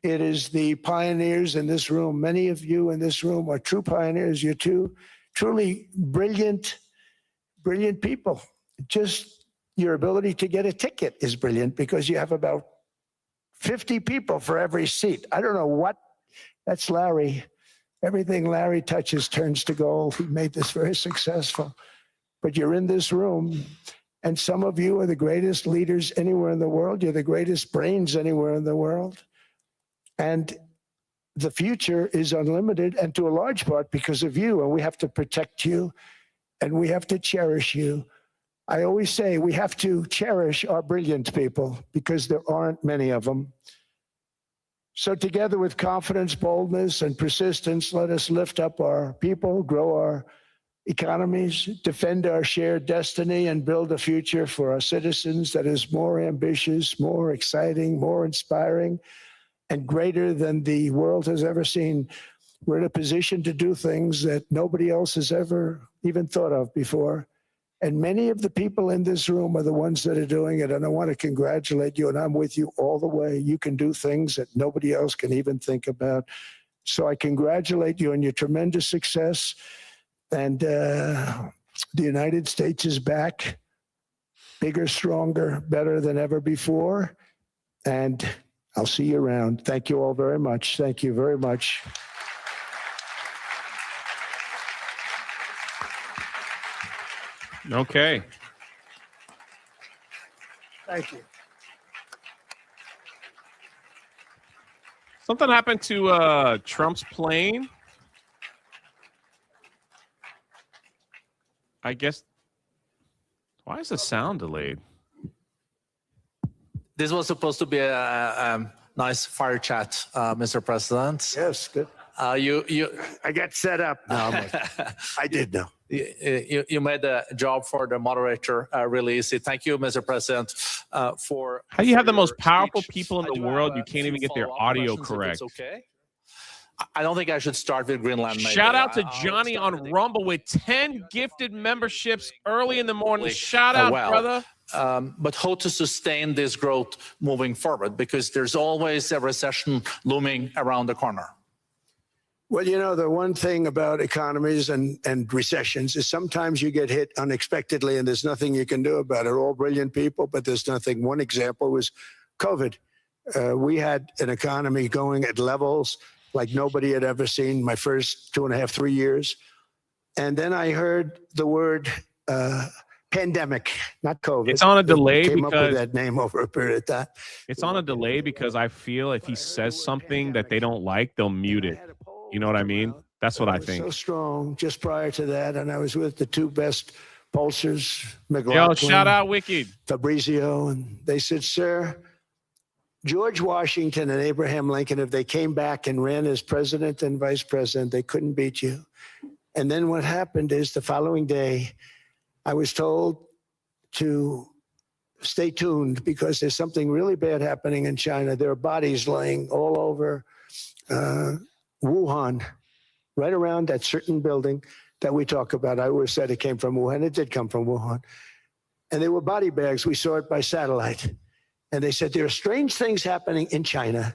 Speaker 4: It is the pioneers in this room. Many of you in this room are true pioneers. You're two truly brilliant people. Just your ability to get a ticket is brilliant because you have about 50 people for every seat. I don't know what, that's Larry. Everything Larry touches turns to gold. He made this very successful. But you're in this room, and some of you are the greatest leaders anywhere in the world. You're the greatest brains anywhere in the world. And the future is unlimited, and to a large part because of you. And we have to protect you, and we have to cherish you. I always say we have to cherish our brilliant people because there aren't many of them. So together with confidence, boldness, and persistence, let us lift up our people, grow our economies, defend our shared destiny, and build a future for our citizens that is more ambitious, more exciting, more inspiring, and greater than the world has ever seen. We're in a position to do things that nobody else has ever even thought of before. And many of the people in this room are the ones that are doing it. And I want to congratulate you, and I'm with you all the way. You can do things that nobody else can even think about. So I congratulate you on your tremendous success. And the United States is back, bigger, stronger, better than ever before. And I'll see you around. Thank you all very much. Thank you very much.
Speaker 2: Okay.
Speaker 4: Thank you.
Speaker 2: Something happened to Trump's plane. I guess. Why is the sound delayed?
Speaker 5: This was supposed to be a nice fire chat, Mr. President.
Speaker 4: Yes, good. I got set up. No, I did know.
Speaker 5: You made the job for the moderator really easy. Thank you, Mr. President, for.
Speaker 2: How do you have the most
Speaker 5: your
Speaker 2: powerful
Speaker 5: speech.
Speaker 2: people in
Speaker 5: I
Speaker 2: the
Speaker 5: do
Speaker 2: world?
Speaker 5: have
Speaker 2: You
Speaker 5: a
Speaker 2: can't
Speaker 5: few
Speaker 2: even get their
Speaker 5: follow-up
Speaker 2: audio
Speaker 5: questions, if
Speaker 2: correct.
Speaker 5: it's okay. I don't think I should start with Greenland. Maybe.
Speaker 2: Shout out to
Speaker 5: I'll
Speaker 2: Johnny
Speaker 5: start
Speaker 2: on
Speaker 5: with
Speaker 2: Rumble with 10 gifted memberships early in the morning. Shout out, brother.
Speaker 5: But how to sustain this growth moving forward? Because there's always a recession looming around the corner.
Speaker 4: Well, you know, the one thing about economies and recessions is sometimes you get hit unexpectedly and there's nothing you can do about it. All brilliant people, but there's nothing. One example was COVID. We had an economy going at levels like nobody had ever seen my first 2.5, 3 years. And then I heard the word pandemic, not COVID.
Speaker 2: It's on a delay
Speaker 4: came up with
Speaker 2: because
Speaker 4: that name over a period of time.
Speaker 2: it's on a delay because I feel if he says something that they don't like, they'll mute it. You know what I mean? That's what I think.
Speaker 4: So strong just prior to that, and I was with the two best pulsers,
Speaker 2: Yo,
Speaker 4: McLaughlin,
Speaker 2: shout out Wicked.
Speaker 4: Fabrizio, and they said, sir, George Washington and Abraham Lincoln, if they came back and ran as president and vice president, they couldn't beat you. And then what happened is the following day, I was told to stay tuned because there's something really bad happening in China. There are bodies laying all over Wuhan, right around that certain building that we talk about. I always said it came from Wuhan. It did come from Wuhan. And they were body bags. We saw it by satellite. And they said, there are strange things happening in China.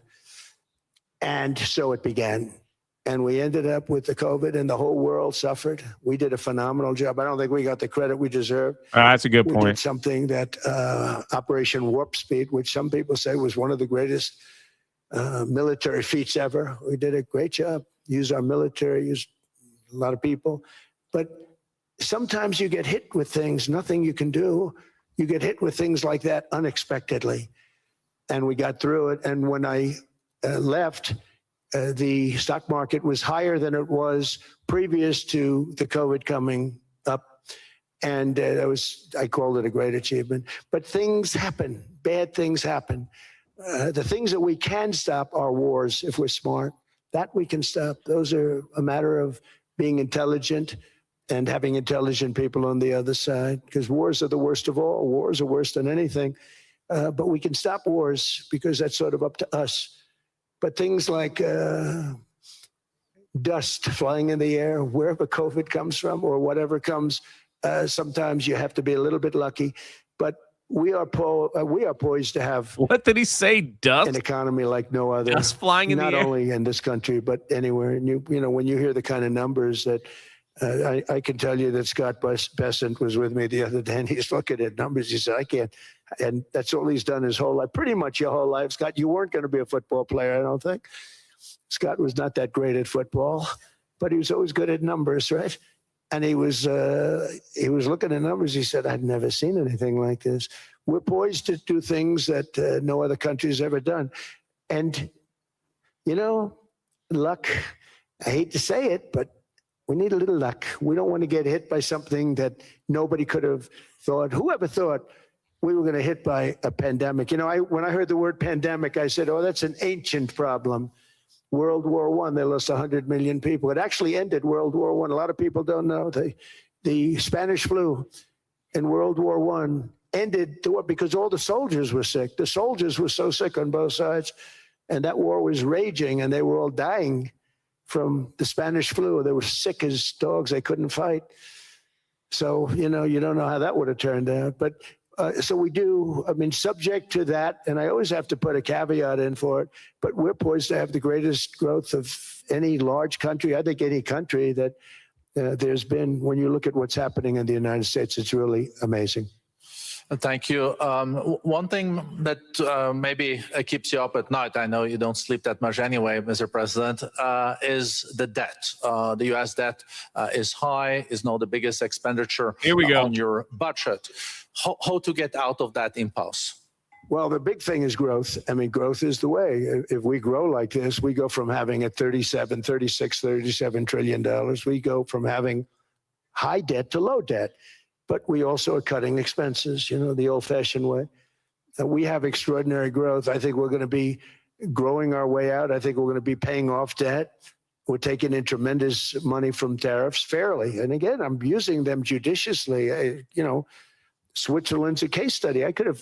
Speaker 4: And so it began. And we ended up with the COVID and the whole world suffered. We did a phenomenal job. I don't think we got the credit we deserved.
Speaker 2: That's a good
Speaker 4: We did
Speaker 2: point.
Speaker 4: something that Operation Warp Speed, which some people say was one of the greatest military feats ever. We did a great job. Used our military, used a lot of people. But sometimes you get hit with things, nothing you can do. You get hit with things like that unexpectedly. And we got through it. And when I left, the stock market was higher than it was previous to the COVID coming up. And I called it a great achievement. But things happen, bad things happen. The things that we can stop are wars if we're smart. That we can stop. Those are a matter of being intelligent and having intelligent people on the other side, because wars are the worst of all. Wars are worse than anything. But we can stop wars because that's sort of up to us. But things like dust flying in the air, wherever COVID comes from or whatever comes, sometimes you have to be a little bit lucky. But we are poised to have
Speaker 2: What did he say? Dust?
Speaker 4: an economy like no other.
Speaker 2: Dust flying in the
Speaker 4: not
Speaker 2: air?
Speaker 4: only in this country, but anywhere. And you know, when you hear the kind of numbers that I can tell you that Scott Bessent was with me the other day, and he's looking at numbers. He said, I can't. And that's all he's done his whole life, pretty much your whole life. Scott, you weren't going to be a football player, I don't think. Scott was not that great at football, but he was always good at numbers, right? And he was looking at numbers. He said, I'd never seen anything like this. We're poised to do things that no other country's ever done. And, you know, luck, I hate to say it, but We need a little luck. We don't want to get hit by something that nobody could have thought. Whoever thought we were going to hit by a pandemic? You know, when I heard the word pandemic, I said, oh, that's an ancient problem. World War I, they lost 100 million people. It actually ended World War I. A lot of people don't know. The Spanish flu in World War I ended the war because all the soldiers were sick. The soldiers were so sick on both sides, and that war was raging, and they were all dying from the Spanish flu. They were sick as dogs. They couldn't fight. So, you know, you don't know how that would have turned out. But so we do, I mean, subject to that, and I always have to put a caveat in for it, but we're poised to have the greatest growth of any large country, I think any country that there's been. When you look at what's happening in the United States, it's really amazing.
Speaker 5: Thank you. One thing that maybe keeps you up at night, I know you don't sleep that much anyway, Mr. President, is the debt. The U.S. debt is high, is now the biggest expenditure on your budget. How to get out of that impasse?
Speaker 4: Well, the big thing is growth. I mean, growth is the way. If we grow like this, we go from having a $37 trillion. We go from having high debt to low debt. But we also are cutting expenses, you know, the old-fashioned way. We have extraordinary growth. I think we're going to be growing our way out. I think we're going to be paying off debt. We're taking in tremendous money from tariffs fairly. And again, I'm using them judiciously. You know, Switzerland's a case study. I could have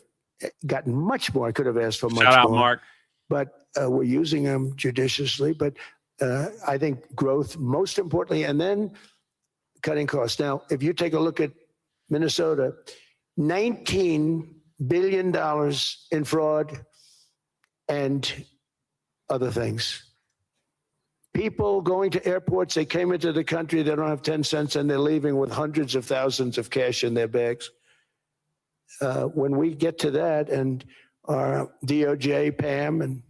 Speaker 4: gotten much more. I could have asked for much more.
Speaker 2: Shout out, Mark.
Speaker 4: But we're using them judiciously. But I think growth, most importantly, and then cutting costs. Now, if you take a look at Minnesota, $19 billion in fraud and other things. People going to airports, they came into the country, they don't have 10 cents and they're leaving with hundreds of thousands of cash in their bags. When we get to that, and our DOJ, Pam and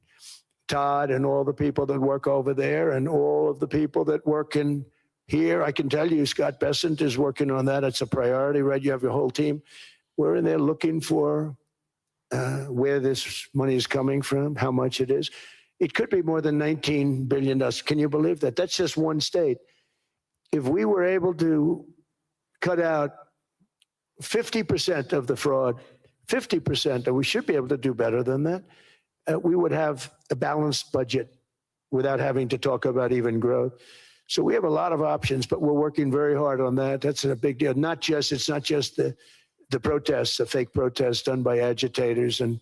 Speaker 4: Todd and all the people that work over there and all of the people that work in here, I can tell you, Scott Bessent is working on that. It's a priority, right? You have your whole team. We're in there looking for where this money is coming from, how much it is. It could be more than $19 billion. Can you believe that? That's just one state. If we were able to cut out 50% of the fraud, 50%, and we should be able to do better than that, we would have a balanced budget without having to talk about even growth. So we have a lot of options, but we're working very hard on that. That's a big deal. It's not just the protests, the fake protests done by agitators and,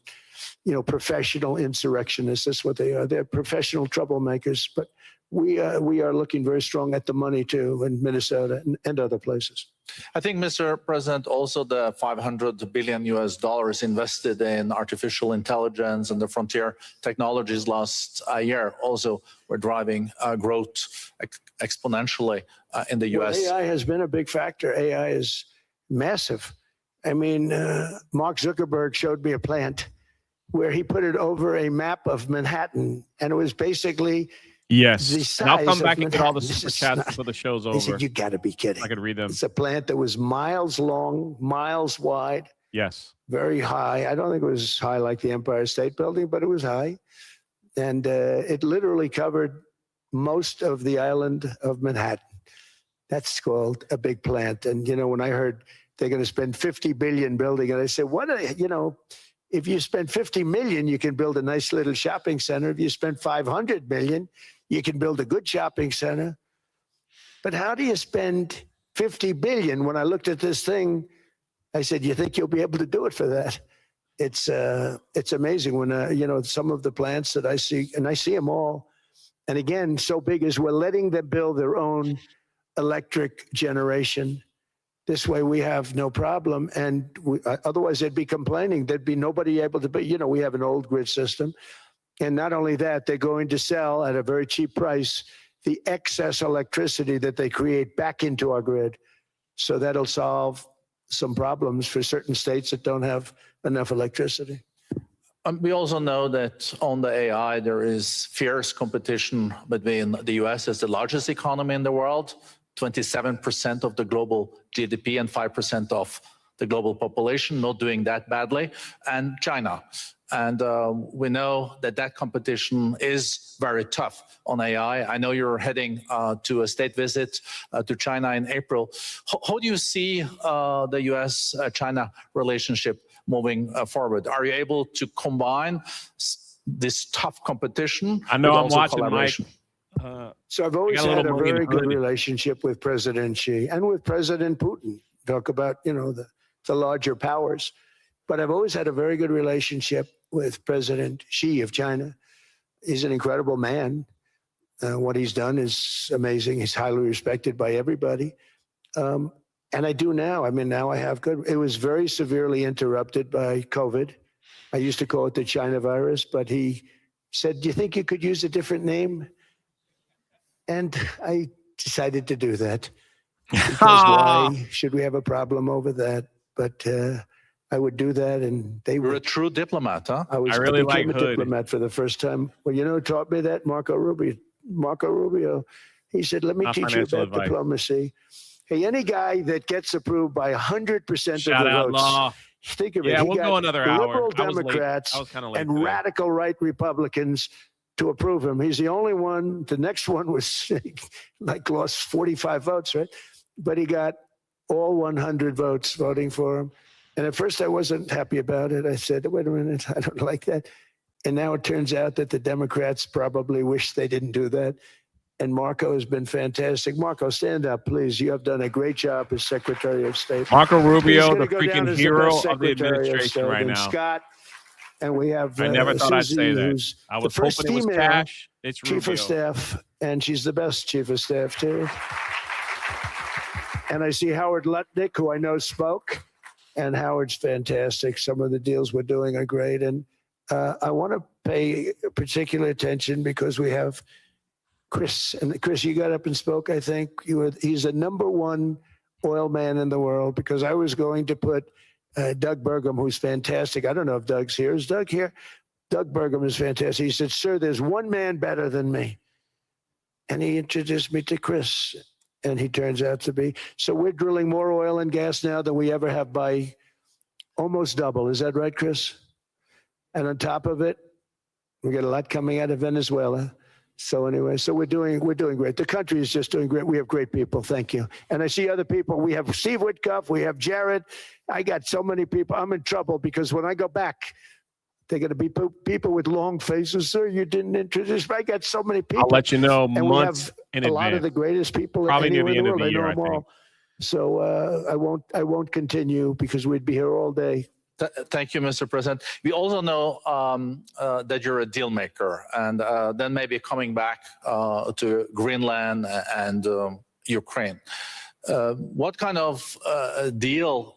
Speaker 4: you know, professional insurrectionists. That's what they are. They're professional troublemakers. But we are looking very strong at the money too in Minnesota and other places.
Speaker 5: I think, Mr. President, also the $500 billion invested in artificial intelligence and the frontier technologies last year also were driving growth exponentially in the U.S.
Speaker 4: Well, AI has been a big factor. AI is massive. I mean, Mark Zuckerberg showed me a plant where he put it over a map of Manhattan, and it was basically
Speaker 2: yes. And I'll come back and get all the super chats before the show's over.
Speaker 4: He said, you got to be kidding.
Speaker 2: I could read them.
Speaker 4: It's a plant that was miles long, miles wide.
Speaker 2: Yes.
Speaker 4: Very high. I don't think it was high like the Empire State Building, but it was high. And it literally covered most of the island of Manhattan. That's called a big plant. And, you know, when I heard they're going to spend $50 billion building it, I said, what are they, you know, if you spend $50 million, you can build a nice little shopping center. If you spend $500 million, you can build a good shopping center. But how do you spend $50 billion? When I looked at this thing, I said, you think you'll be able to do it for that? It's amazing when, you know, some of the plants that I see, and I see them all. And again, so big is we're letting them build their own electric generation. This way we have no problem. And otherwise they'd be complaining. There'd be nobody able to, but you know, we have an old grid system. And not only that, they're going to sell at a very cheap price the excess electricity that they create back into our grid. So that'll solve some problems for certain states that don't have enough electricity.
Speaker 5: We also know that on the AI, there is fierce competition between the US as the largest economy in the world, 27% of the global GDP and 5% of the global population, not doing that badly, and China. And we know that competition is very tough on AI. I know you're heading to a state visit to China in April. How do you see the US-China relationship moving forward? Are you able to combine this tough competition
Speaker 2: I know
Speaker 5: with
Speaker 2: I'm
Speaker 5: also
Speaker 2: watching Mike.
Speaker 5: collaboration?
Speaker 4: So I've always
Speaker 2: got a little
Speaker 4: had a
Speaker 2: money in
Speaker 4: very
Speaker 2: the
Speaker 4: good
Speaker 2: hood.
Speaker 4: relationship with President Xi and with President Putin. Talk about, you know, the larger powers. But I've always had a very good relationship with President Xi of China. He's an incredible man. What he's done is amazing. He's highly respected by everybody. And I do now. I mean, now I have good. It was very severely interrupted by COVID. I used to call it the China virus, but he said, "Do you think you could use a different name?" And I decided to do that. Because why should we have a problem over that? But I would do that, and they
Speaker 5: You're
Speaker 4: were.
Speaker 5: a true diplomat, huh?
Speaker 4: I
Speaker 2: really
Speaker 4: became
Speaker 2: like
Speaker 4: a
Speaker 2: Hood.
Speaker 4: diplomat for the first time. Well, you know who taught me that? Marco Rubio. He said, "Let me
Speaker 2: Not
Speaker 4: teach you
Speaker 2: financial
Speaker 4: about
Speaker 2: advice.
Speaker 4: diplomacy." Hey, any guy that gets approved by 100% of
Speaker 2: Shout
Speaker 4: the
Speaker 2: out,
Speaker 4: votes,
Speaker 2: Law.
Speaker 4: think of it.
Speaker 2: Yeah,
Speaker 4: he
Speaker 2: we'll
Speaker 4: got
Speaker 2: go another hour.
Speaker 4: liberal
Speaker 2: I was late.
Speaker 4: Democrats
Speaker 2: I was kind of late
Speaker 4: and
Speaker 2: today.
Speaker 4: radical right Republicans to approve him. He's the only one. The next one was like lost 45 votes, right? But he got all 100 votes voting for him. And at first I wasn't happy about it. I said, wait a minute, I don't like that. And now it turns out that the Democrats probably wish they didn't do that. And Marco has been fantastic. Marco, stand up, please. You have done a great job as Secretary of State.
Speaker 2: Marco
Speaker 4: He's
Speaker 2: Rubio,
Speaker 4: gonna
Speaker 2: the
Speaker 4: go down
Speaker 2: freaking
Speaker 4: as
Speaker 2: hero
Speaker 4: best
Speaker 2: of the
Speaker 4: Secretary
Speaker 2: administration
Speaker 4: State.
Speaker 2: right
Speaker 4: And
Speaker 2: now.
Speaker 4: Scott, and we have
Speaker 2: I never thought I'd
Speaker 4: Susie,
Speaker 2: say that.
Speaker 4: who's
Speaker 2: I
Speaker 4: the
Speaker 2: was
Speaker 4: first
Speaker 2: hoping it was
Speaker 4: female
Speaker 2: Cash. It's
Speaker 4: chief
Speaker 2: Rubio.
Speaker 4: of staff, and she's the best chief of staff too. And I see Howard Lutnick, who I know spoke, and Howard's fantastic. Some of the deals we're doing are great, and I want to pay particular attention because we have Chris. And Chris, you got up and spoke. I think he's the #1 oil man in the world, because I was going to put Doug Burgum, who's fantastic. I don't know if Doug's here. Is Doug here? Doug Burgum is fantastic. He said, "Sir, there's one man better than me." And he introduced me to Chris, and he turns out to be. So we're drilling more oil and gas now than we ever have, by almost double. Is that right, Chris? And on top of it, we get a lot coming out of Venezuela. So anyway, so we're doing great. The country is just doing great. We have great people. Thank you. And I see other people. We have Steve Witkoff. We have Jared. I got so many people. I'm in trouble because when I go back, they're going to be people with long faces. Sir, you didn't introduce me. I got so many people.
Speaker 2: I'll let you know
Speaker 4: And we
Speaker 2: months
Speaker 4: have
Speaker 2: in
Speaker 4: a lot of
Speaker 2: advance.
Speaker 4: the greatest people
Speaker 2: Probably near
Speaker 4: anywhere
Speaker 2: the
Speaker 4: in the
Speaker 2: end of
Speaker 4: world.
Speaker 2: the year,
Speaker 4: I know
Speaker 2: I
Speaker 4: them all. So I won't continue because we'd be here all day.
Speaker 5: Thank you, Mr. President. We also know that you're a deal maker, and then maybe coming back to Greenland and Ukraine. What kind of deal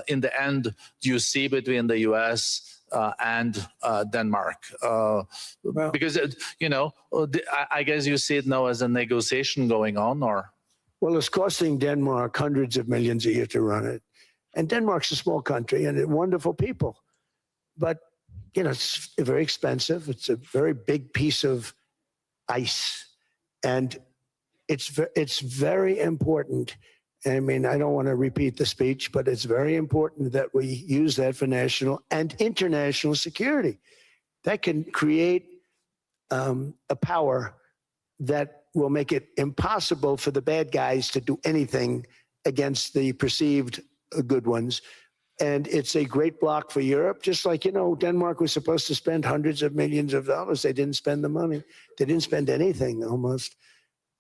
Speaker 5: in the end do you see between the U.S. And Denmark? Because, I guess you see it now as a negotiation going on, or? Well,
Speaker 4: it's costing Denmark hundreds of millions a year to run it. And Denmark's a small country and wonderful people. But, it's very expensive. It's a very big piece of ice. And it's very important. I mean, I don't want to repeat the speech, but it's very important that we use that for national and international security. That can create a power that will make it impossible for the bad guys to do anything against the perceived good ones. And it's a great block for Europe. Just like, Denmark was supposed to spend hundreds of millions of dollars. They didn't spend the money. They didn't spend anything almost.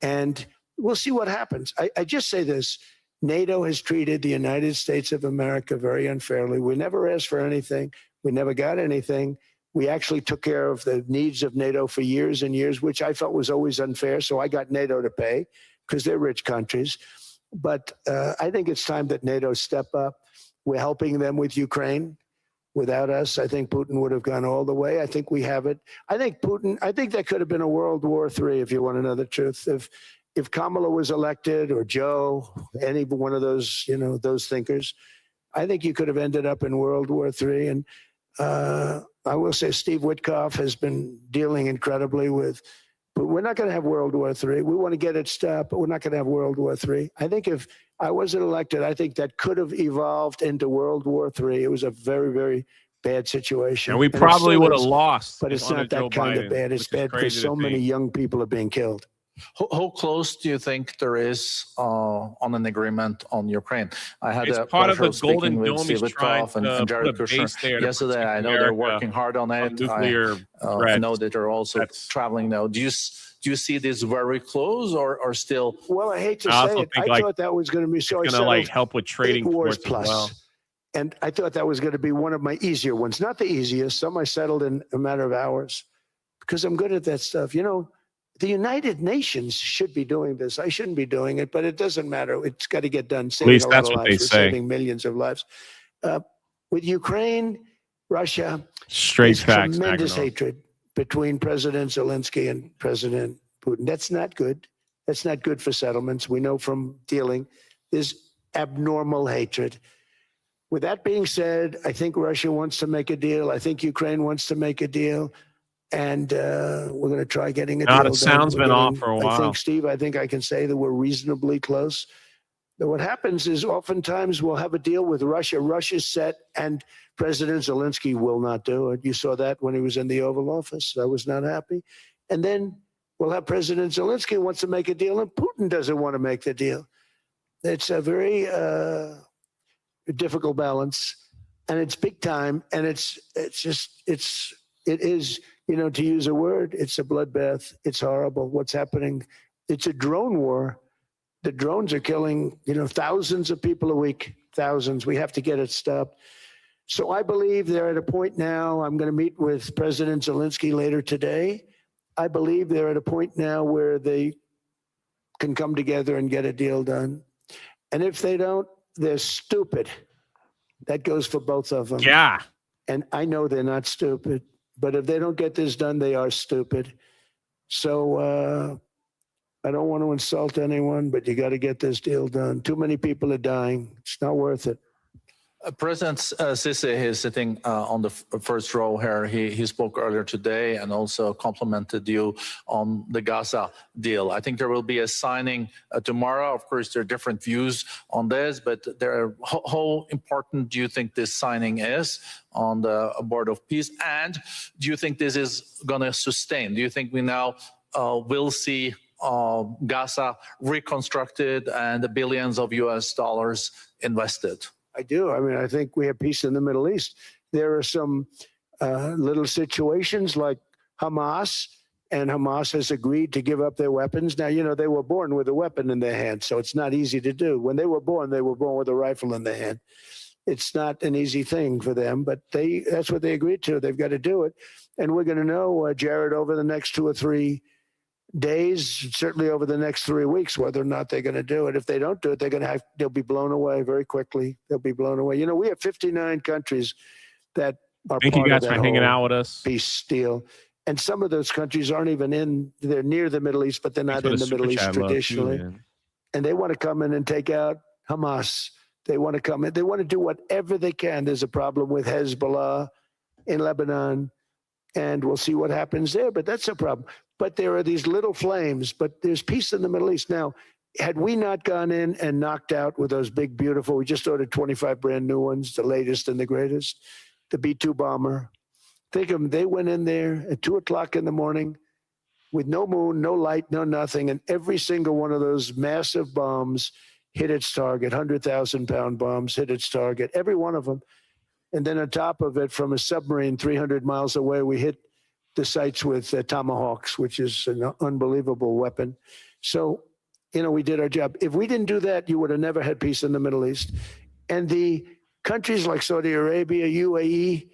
Speaker 4: And we'll see what happens. I just say this. NATO has treated the United States of America very unfairly. We never asked for anything. We never got anything. We actually took care of the needs of NATO for years and years, which I felt was always unfair. So I got NATO to pay because they're rich countries. But I think it's time that NATO step up. We're helping them with Ukraine. Without us, I think Putin would have gone all the way. I think we have it. I think that could have been a World War III, if you want to know the truth. If Kamala was elected, or Joe, any one of those, those thinkers, I think you could have ended up in World War III. And I will say Steve Witkoff has been dealing incredibly with But we're not going to have World War III. We want to get it stopped, but we're not going to have World War III. I think if I wasn't elected, I think that could have evolved into World War III. It was a very, very bad situation.
Speaker 2: And we
Speaker 4: it
Speaker 2: probably
Speaker 4: still
Speaker 2: would have
Speaker 4: is,
Speaker 2: lost.
Speaker 4: but
Speaker 2: if
Speaker 4: it's
Speaker 2: under
Speaker 4: not that
Speaker 2: Joe
Speaker 4: kind
Speaker 2: Biden,
Speaker 4: of bad. It's
Speaker 2: which is
Speaker 4: bad because
Speaker 2: crazy to
Speaker 4: so many
Speaker 2: think.
Speaker 4: young people are being killed.
Speaker 5: How close do you think there is on an agreement on Ukraine? I had
Speaker 2: It's
Speaker 5: a
Speaker 2: part of
Speaker 5: pleasure
Speaker 2: the
Speaker 5: speaking
Speaker 2: Golden
Speaker 5: with
Speaker 2: Dome.
Speaker 5: Steve
Speaker 2: He's trying
Speaker 5: Witkoff and
Speaker 2: to
Speaker 5: Jared
Speaker 2: put a base there
Speaker 5: Kushner
Speaker 2: to
Speaker 5: yesterday.
Speaker 2: protect
Speaker 5: I know they're
Speaker 2: America
Speaker 5: working hard on it.
Speaker 2: nuclear
Speaker 5: I
Speaker 2: threats.
Speaker 5: know that they're also
Speaker 2: That's-
Speaker 5: traveling now. Do you see this very close or still?
Speaker 4: Well, I hate to
Speaker 2: I
Speaker 4: say
Speaker 2: also
Speaker 4: it.
Speaker 2: think,
Speaker 4: I
Speaker 2: like,
Speaker 4: thought that was going to be so. I
Speaker 2: It's gonna
Speaker 4: settled
Speaker 2: like help with trading
Speaker 4: 8 wars
Speaker 2: ports as well.
Speaker 4: And I thought that was going to be one of my easier ones. Not the easiest. Some I settled in a matter of hours because I'm good at that stuff. You know, the United Nations should be doing this. I shouldn't be doing it, but it doesn't matter. It's got to get done. Saving
Speaker 2: least
Speaker 4: a lot
Speaker 2: that's
Speaker 4: of
Speaker 2: what they
Speaker 4: lives. We're
Speaker 2: say.
Speaker 4: saving millions of lives. With Ukraine, Russia,
Speaker 2: Straight
Speaker 4: there's
Speaker 2: facts.
Speaker 4: tremendous
Speaker 2: Nagano.
Speaker 4: hatred between President Zelensky and President Putin. That's not good. That's not good for settlements. We know from dealing. There's abnormal hatred. With that being said, I think Russia wants to make a deal. I think Ukraine wants to make a deal. And we're going to try getting a deal
Speaker 2: God,
Speaker 4: done.
Speaker 2: it sounds
Speaker 4: We're
Speaker 2: been off
Speaker 4: getting-
Speaker 2: for a
Speaker 4: I
Speaker 2: while.
Speaker 4: think, Steve, I think I can say that we're reasonably close. But what happens is oftentimes we'll have a deal with Russia. Russia's set, and President Zelensky will not do it. You saw that when he was in the Oval Office. I was not happy. And then we'll have President Zelensky wants to make a deal, and Putin doesn't want to make the deal. It's a very difficult balance, and it's big time, and it is, you know, to use a word, it's a bloodbath. It's horrible what's happening. It's a drone war. The drones are killing, you know, thousands of people a week, thousands. We have to get it stopped. So I believe they're at a point now. I'm going to meet with President Zelensky later today. I believe they're at a point now where they can come together and get a deal done. And if they don't, they're stupid. That goes for both of them.
Speaker 2: Yeah.
Speaker 4: And I know they're not stupid, but if they don't get this done, they are stupid. So I don't want to insult anyone, but you got to get this deal done. Too many people are dying. It's not worth it.
Speaker 5: President Sisi is sitting on the first row here. He spoke earlier today and also complimented you on the Gaza deal. I think there will be a signing tomorrow. Of course, there are different views on this, but how important do you think this signing is on the Board of Peace? And do you think this is going to sustain? Do you think we now will see Gaza reconstructed and the billions of US dollars invested?
Speaker 4: I do. I mean, I think we have peace in the Middle East. There are some little situations like Hamas, and Hamas has agreed to give up their weapons. Now, you know, they were born with a weapon in their hand, so it's not easy to do. When they were born with a rifle in their hand. It's not an easy thing for them, but that's what they agreed to. They've got to do it. And we're going to know, Jared, over the next 2 or 3 days, certainly over the next 3 weeks, whether or not they're going to do it. If they don't do it, they'll be blown away very quickly. They'll be blown away. You know, we have 59 countries that are
Speaker 2: Thank you
Speaker 4: part
Speaker 2: guys
Speaker 4: of that
Speaker 2: for hanging
Speaker 4: whole
Speaker 2: out with us.
Speaker 4: peace deal. And some of those countries aren't even they're near the Middle East, but they're not in the Middle East traditionally. And they want to come in and take out Hamas. They want to come in. They want to do whatever they can. There's a problem with Hezbollah in Lebanon, and we'll see what happens there. But that's a problem. But there are these little flames, but there's peace in the Middle East. Now, had we not gone in and knocked out with those big, beautiful, we just ordered 25 brand new ones, the latest and the greatest, the B-2 bomber. Think of them, they went in there at 2 o'clock in the morning with no moon, no light, no nothing, and every single one of those massive bombs hit its target, 100,000-pound bombs hit its target, every one of them. And then on top of it, from a submarine 300 miles away, we hit the sites with tomahawks, which is an unbelievable weapon. So, you know, we did our job. If we didn't do that, you would have never had peace in the Middle East. And the countries like Saudi Arabia, UAE,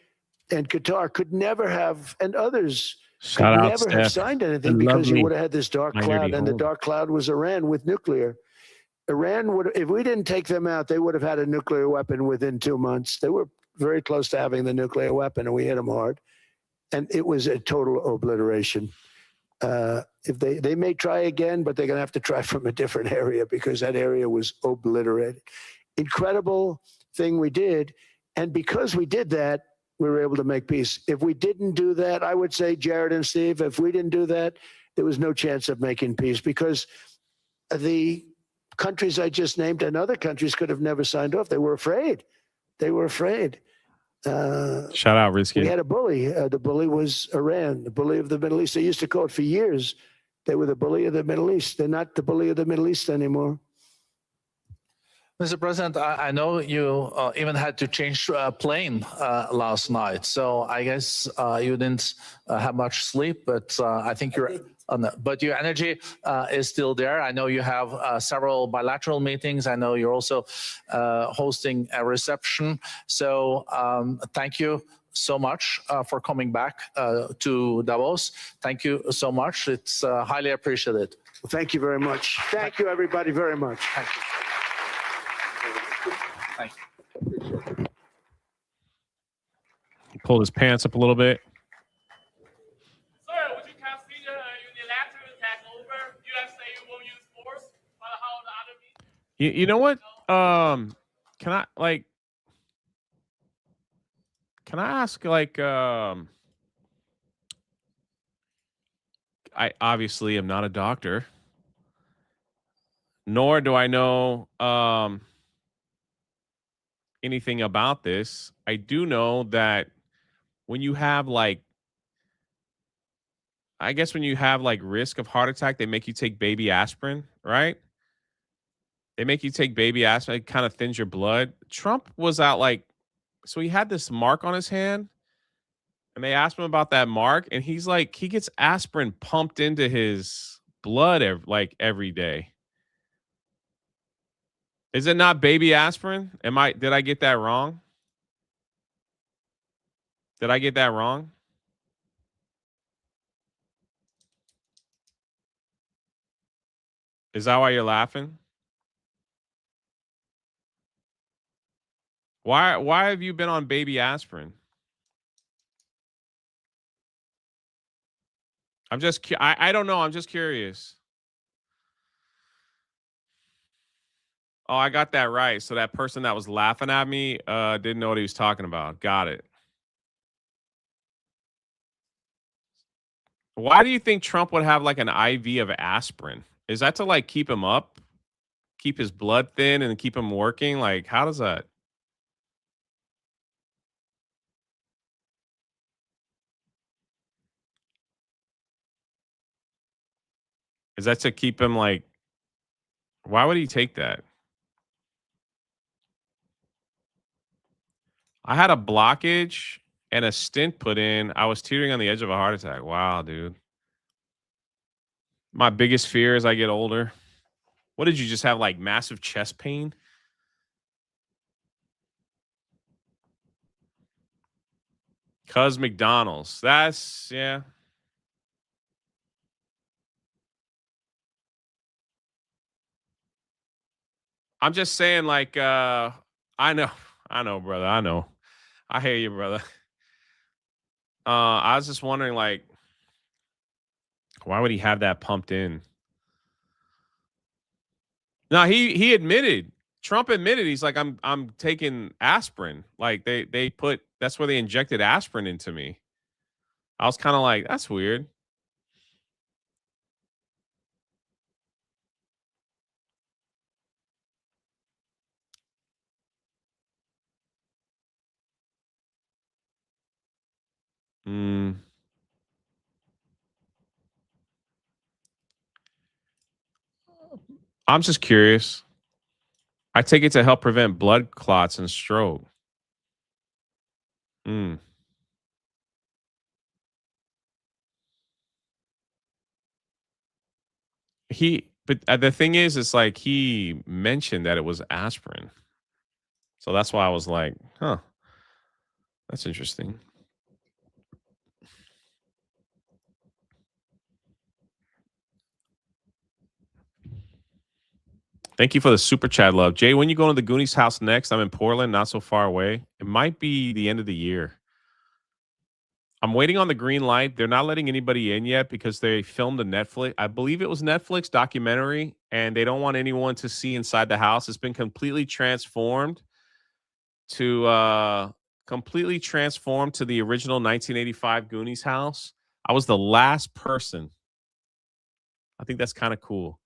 Speaker 4: and Qatar could never have, and others could never have signed anything because you would have had this dark cloud, and the dark cloud was Iran with nuclear. Iran would, if we didn't take them out, they would have had a nuclear weapon within 2 months. They were very close to having the nuclear weapon, and we hit them hard. And it was a total obliteration. If they may try again, but they're going to have to try from a different area because that area was obliterated. Incredible thing we did. And because we did that, we were able to make peace. If we didn't do that, I would say, Jared and Steve, if we didn't do that, there was no chance of making peace because the countries I just named and other countries could have never signed off. They were afraid. They were afraid.
Speaker 2: Shout out, Risky.
Speaker 4: We had a bully. The bully was Iran, the bully of the Middle East. They used to call it for years. They were the bully of the Middle East. They're not the bully of the Middle East anymore.
Speaker 5: Mr. President, I know you even had to change plane last night, so I guess you didn't have much sleep. But I think but your energy is still there. I know you have several bilateral meetings. I know you're also hosting a reception. So thank you so much for coming back to Davos. Thank you so much. It's highly appreciated.
Speaker 4: Well, thank you very much. Thank you, everybody, very much.
Speaker 5: Thank you. Thank you.
Speaker 2: He pulled his pants up a little bit.
Speaker 6: Sir, would you consider unilateral takeover? U.S. say you won't use force, but how the other means?
Speaker 2: You know what? Can I ask, like, I obviously am not a doctor, nor do I know anything about this. I do know that when you have like, I guess when you have like risk of heart attack, they make you take baby aspirin, right? They make you take baby aspirin. It kind of thins your blood. Trump was out like, so he had this mark on his hand, and they asked him about that mark, and he's like, he gets aspirin pumped into his blood every day. Is it not baby aspirin? Did I get that wrong? Did I get that wrong? Is that why you're laughing? Why have you been on baby aspirin? I don't know. I'm just curious. Oh, I got that right. So that person that was laughing at me didn't know what he was talking about. Got it. Why do you think Trump would have like an IV of aspirin? Is that to like keep him up, keep his blood thin, and keep him working? Like, how does that? Is that to keep him like? Why would he take that? I had a blockage and a stent put in. I was teetering on the edge of a heart attack. Wow, dude. My biggest fear as I get older. What did you just have, like massive chest pain? Cuz McDonald's. That's, yeah. I'm just saying, like, I know, brother. I know. I hear you, brother. I was just wondering, like, why would he have that pumped in? No, he admitted. Trump admitted, he's like, I'm taking aspirin. Like they put, that's where they injected aspirin into me. I was kind of like, that's weird. I'm just curious. I take it to help prevent blood clots and stroke. But the thing is, it's like he mentioned that it was aspirin. So that's why I was like, huh, that's interesting. Thank you for the super chat, love. Jay, when you go to the Goonies house next? I'm in Portland, not so far away. It might be the end of the year. I'm waiting on the green light. They're not letting anybody in yet because they filmed a Netflix. I believe it was Netflix documentary, and they don't want anyone to see inside the house. It's been completely transformed to the original 1985 Goonies house. I was the last person I think that's kind of cool.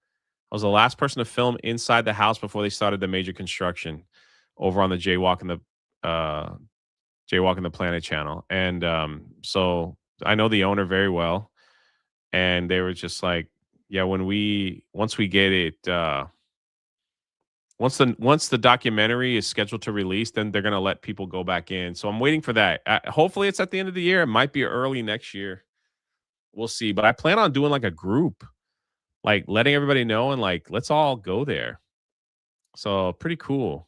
Speaker 2: I was the last person to film inside the house before they started the major construction over on the Jaywalk and the Planet channel. And so I know the owner very well. And they were just like, yeah, once we get it, once the documentary is scheduled to release, then they're gonna let people go back in. So I'm waiting for that. Hopefully it's at the end of the year. It might be early next year. We'll see. But I plan on doing like a group, like letting everybody know and like let's all go there. So pretty cool.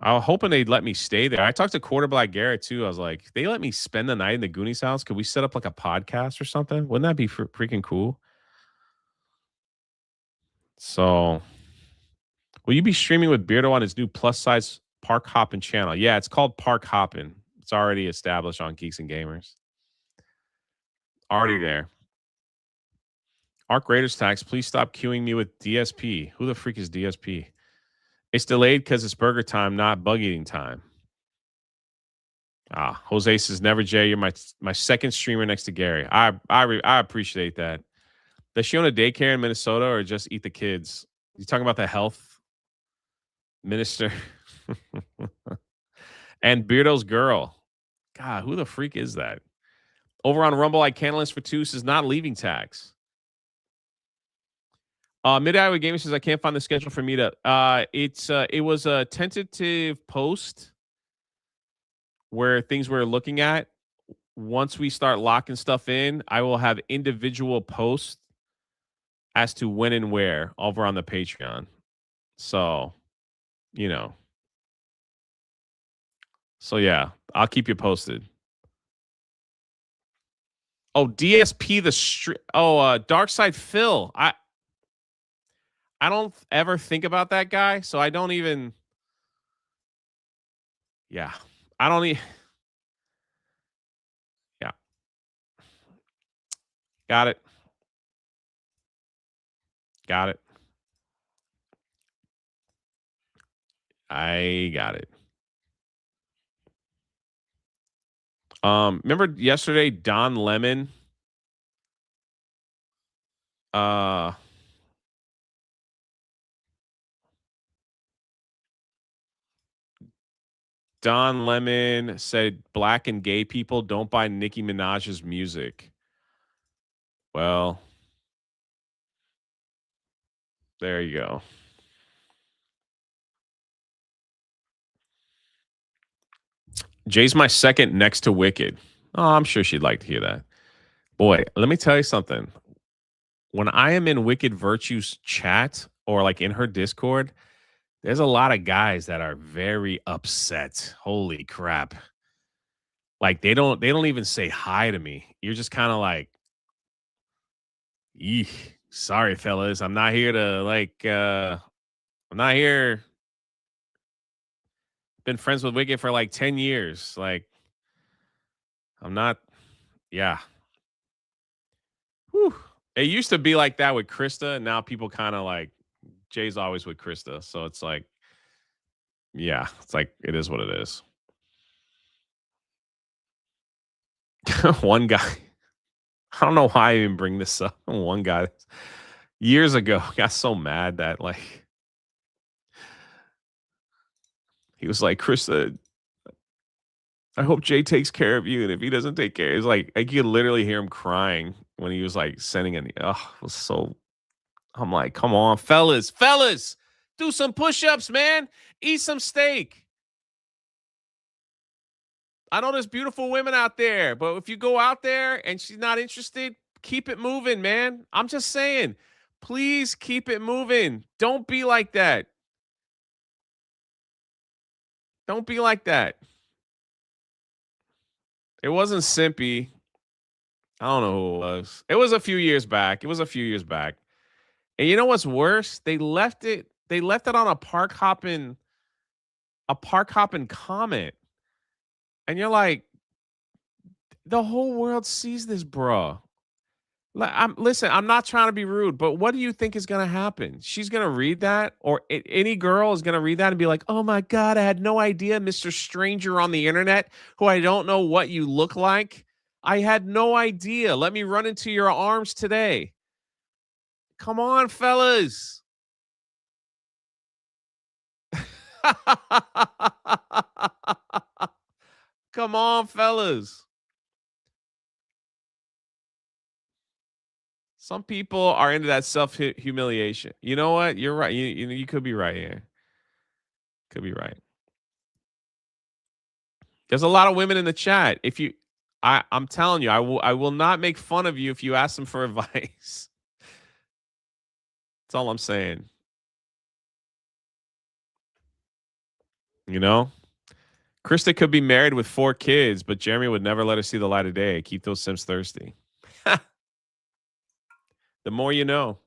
Speaker 2: I was hoping they'd let me stay there. I talked to Quarter Black Garrett too. I was like, if they let me spend the night in the Goonies house, could we set up like a podcast or something? Wouldn't that be freaking cool? So, will you be streaming with Beardo on his new plus size Park Hoppin' channel? Yeah, it's called Park Hoppin'. It's already established on Geeks and Gamers. Already there. Arc Raiders Tax, please stop queuing me with DSP. Who the freak is DSP? It's delayed because it's burger time, not bug eating time. Jose says, never Jay. You're my second streamer next to Gary. I appreciate that. Does she own a daycare in Minnesota or just eat the kids? You talking about the health minister? And Beardo's girl. God, who the freak is that? Over on Rumble, I Canalist for 2 says not leaving tax. Mid Iowa Gaming says I can't find the schedule for Meetup. It was a tentative post where things we're looking at. Once we start locking stuff in, I will have individual posts as to when and where over on the Patreon. So, So yeah, I'll keep you posted. Oh, DSP Darkside Phil. I don't ever think about that guy, so I don't even. Yeah, I don't even. Yeah, got it. I got it. Remember yesterday, Don Lemon. Don Lemon said black and gay people don't buy Nicki Minaj's music. Well, there you go. Jay's my second next to Wicked. Oh, I'm sure she'd like to hear that. Boy, let me tell you something. When I am in Wicked Virtue's chat or like in her Discord, there's a lot of guys that are very upset. Holy crap. Like they don't even say hi to me. You're just kind of like, eeh, sorry, fellas. I'm not here to I'm not here. Been friends with Wicked for like 10 years. Like, I'm not, yeah. Whew. It used to be like that with Krista, and now people kind of like, Jay's always with Krista. So it's like, yeah, it's like, it is what it is. One guy, I don't know why I even bring this up. One guy years ago got so mad that like, he was like, Krista, I hope Jay takes care of you. And if he doesn't take care, it's like, I could literally hear him crying when he was like sending it was so, I'm like, come on, fellas, do some push-ups, man. Eat some steak. I know there's beautiful women out there, but if you go out there and she's not interested, keep it moving, man. I'm just saying, please keep it moving. Don't be like that. Don't be like that. It wasn't Simpy. I don't know who it was. It was a few years back. And you know what's worse? They left it on a park hopping comment. And you're like, the whole world sees this, bro. Listen, I'm not trying to be rude, but what do you think is going to happen? She's going to read that, or any girl is going to read that and be like, oh my God, I had no idea, Mr. Stranger on the internet, who I don't know what you look like. I had no idea. Let me run into your arms today. Come on, fellas. Come on, fellas. Some people are into that self-humiliation. You know what? You're right. You could be right here. Could be right. There's a lot of women in the chat. If you I'm telling you, I will not make fun of you if you ask them for advice. That's all I'm saying. You know? Krista could be married with 4 kids, but Jeremy would never let her see the light of day. Keep those Sims thirsty. The more you know.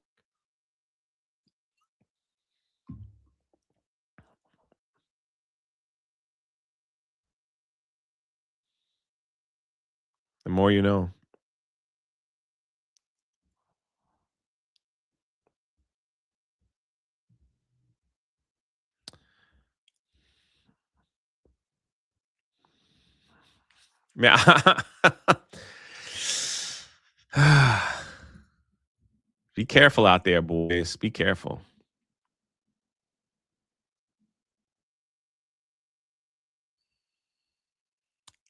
Speaker 2: The more you know. Yeah. Be careful out there, boys. Be careful.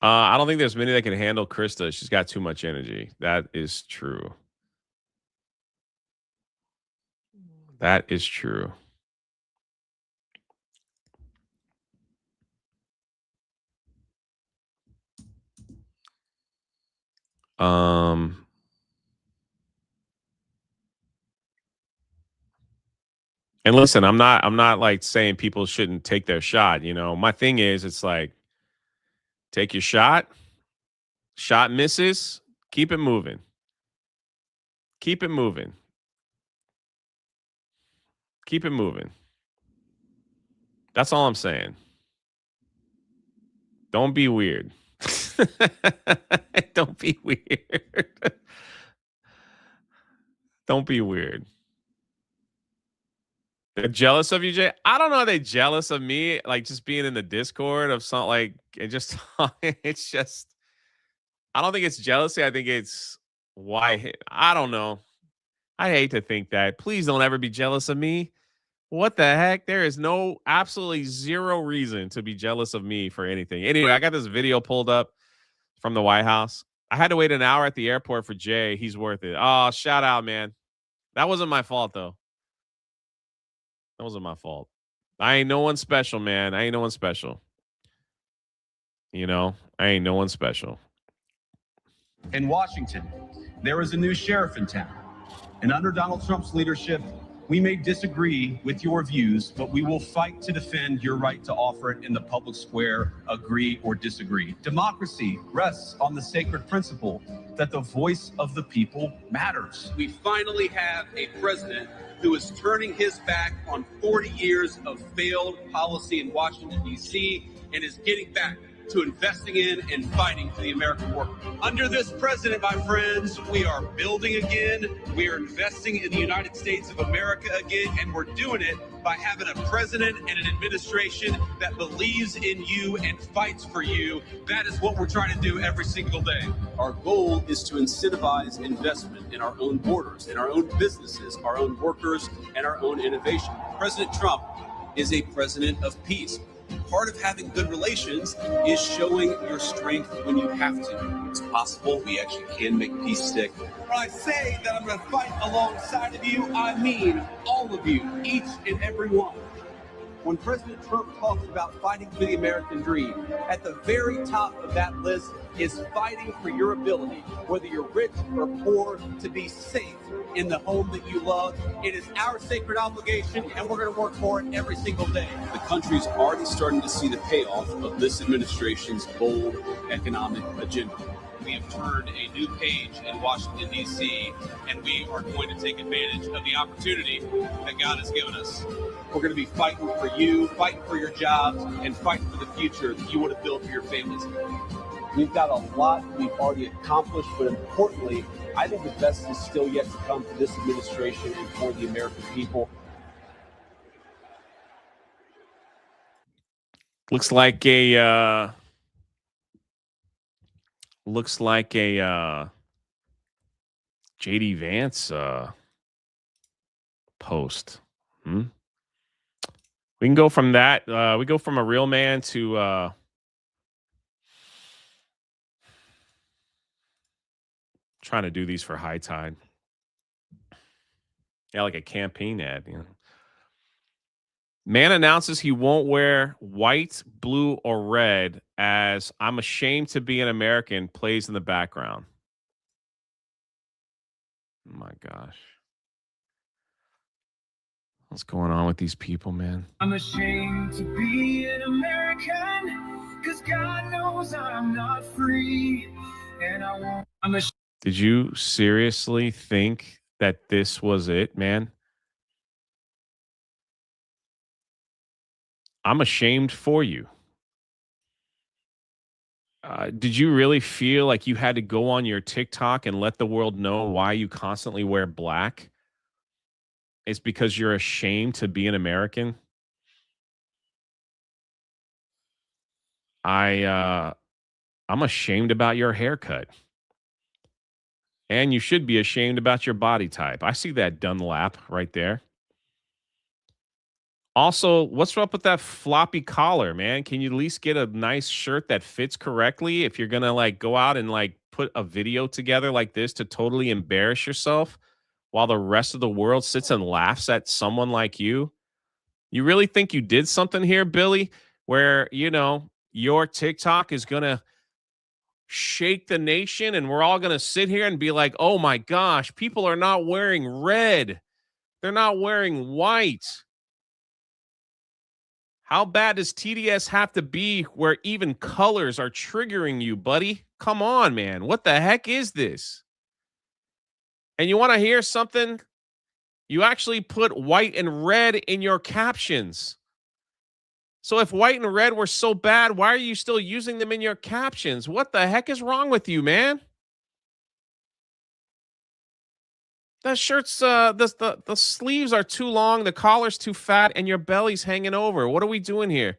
Speaker 2: I don't think there's many that can handle Krista. She's got too much energy. That is true. That is true. And listen, I'm not like saying people shouldn't take their shot, you know. My thing is it's like take your shot. Shot misses, keep it moving. Keep it moving. Keep it moving. That's all I'm saying. Don't be weird. Don't be weird. Don't be weird. They're jealous of you, Jay? I don't know. Are they jealous of me? Like just being in the Discord of something like it just it's just I don't think it's jealousy. I think it's why I don't know. I hate to think that. Please don't ever be jealous of me. What the heck? There is absolutely zero reason to be jealous of me for anything. Anyway, I got this video pulled up from the White House. I had to wait an hour at the airport for Jay. He's worth it. Oh, shout out, man. That wasn't my fault, though. That wasn't my fault. I ain't no one special, man. I ain't no one special. You know, I ain't no one special.
Speaker 7: In Washington, there is a new sheriff in town. And under Donald Trump's leadership, we may disagree with your views, but we will fight to defend your right to offer it in the public square, agree or disagree. Democracy rests on the sacred principle that the voice of the people matters. We finally have a president who is turning his back on 40 years of failed policy in Washington, D.C., and is getting back to investing in and fighting for the American worker. Under this president, my friends, we are building again, we are investing in the United States of America again, and we're doing it by having a president and an administration that believes in you and fights for you. That is what we're trying to do every single day. Our goal is to incentivize investment in our own borders, in our own businesses, our own workers, and our own innovation. President Trump is a president of peace. Part of having good relations is showing your strength when you have to. It's possible we actually can make peace stick. When I say that I'm going to fight alongside of you, I mean all of you, each and every one. When President Trump talks about fighting for the American dream, at the very top of that list is fighting for your ability, whether you're rich or poor, to be safe in the home that you love. It is our sacred obligation, and we're going to work for it every single day. The country's already starting to see the payoff of this administration's bold economic agenda. We have turned a new page in Washington, D.C., and we are going to take advantage of the opportunity that God has given us. We're going to be fighting for you, fighting for your jobs, and fighting for the future that you want to build for your families. We've got a lot we've already accomplished, but importantly, I think the best is still yet to come for this administration and for the American people.
Speaker 2: Looks like a JD Vance post. We can go from that. We go from a real man to trying to do these for high tide. Yeah, like a campaign ad. You know. Man announces he won't wear white, blue, or red as "I'm ashamed to be an American" plays in the background. Oh my gosh. What's going on with these people, man?
Speaker 8: I'm ashamed to be an American, because God knows I'm not free. And I won't.
Speaker 2: Did you seriously think that this was it, man? I'm ashamed for you. Did you really feel like you had to go on your TikTok and let the world know why you constantly wear black? It's because you're ashamed to be an American? I'm ashamed about your haircut. And you should be ashamed about your body type. I see that Dunlap right there. Also, what's up with that floppy collar, man? Can you at least get a nice shirt that fits correctly if you're going to like go out and like put a video together like this to totally embarrass yourself while the rest of the world sits and laughs at someone like you? You really think you did something here, Billy, where, you know, your TikTok is going to shake the nation and we're all going to sit here and be like, "Oh my gosh, people are not wearing red. They're not wearing white." How bad does TDS have to be where even colors are triggering you, buddy? Come on, man. What the heck is this? And you want to hear something? You actually put white and red in your captions. So if white and red were so bad, why are you still using them in your captions? What the heck is wrong with you, man? That shirt's the sleeves are too long, the collar's too fat, and your belly's hanging over. What are we doing here?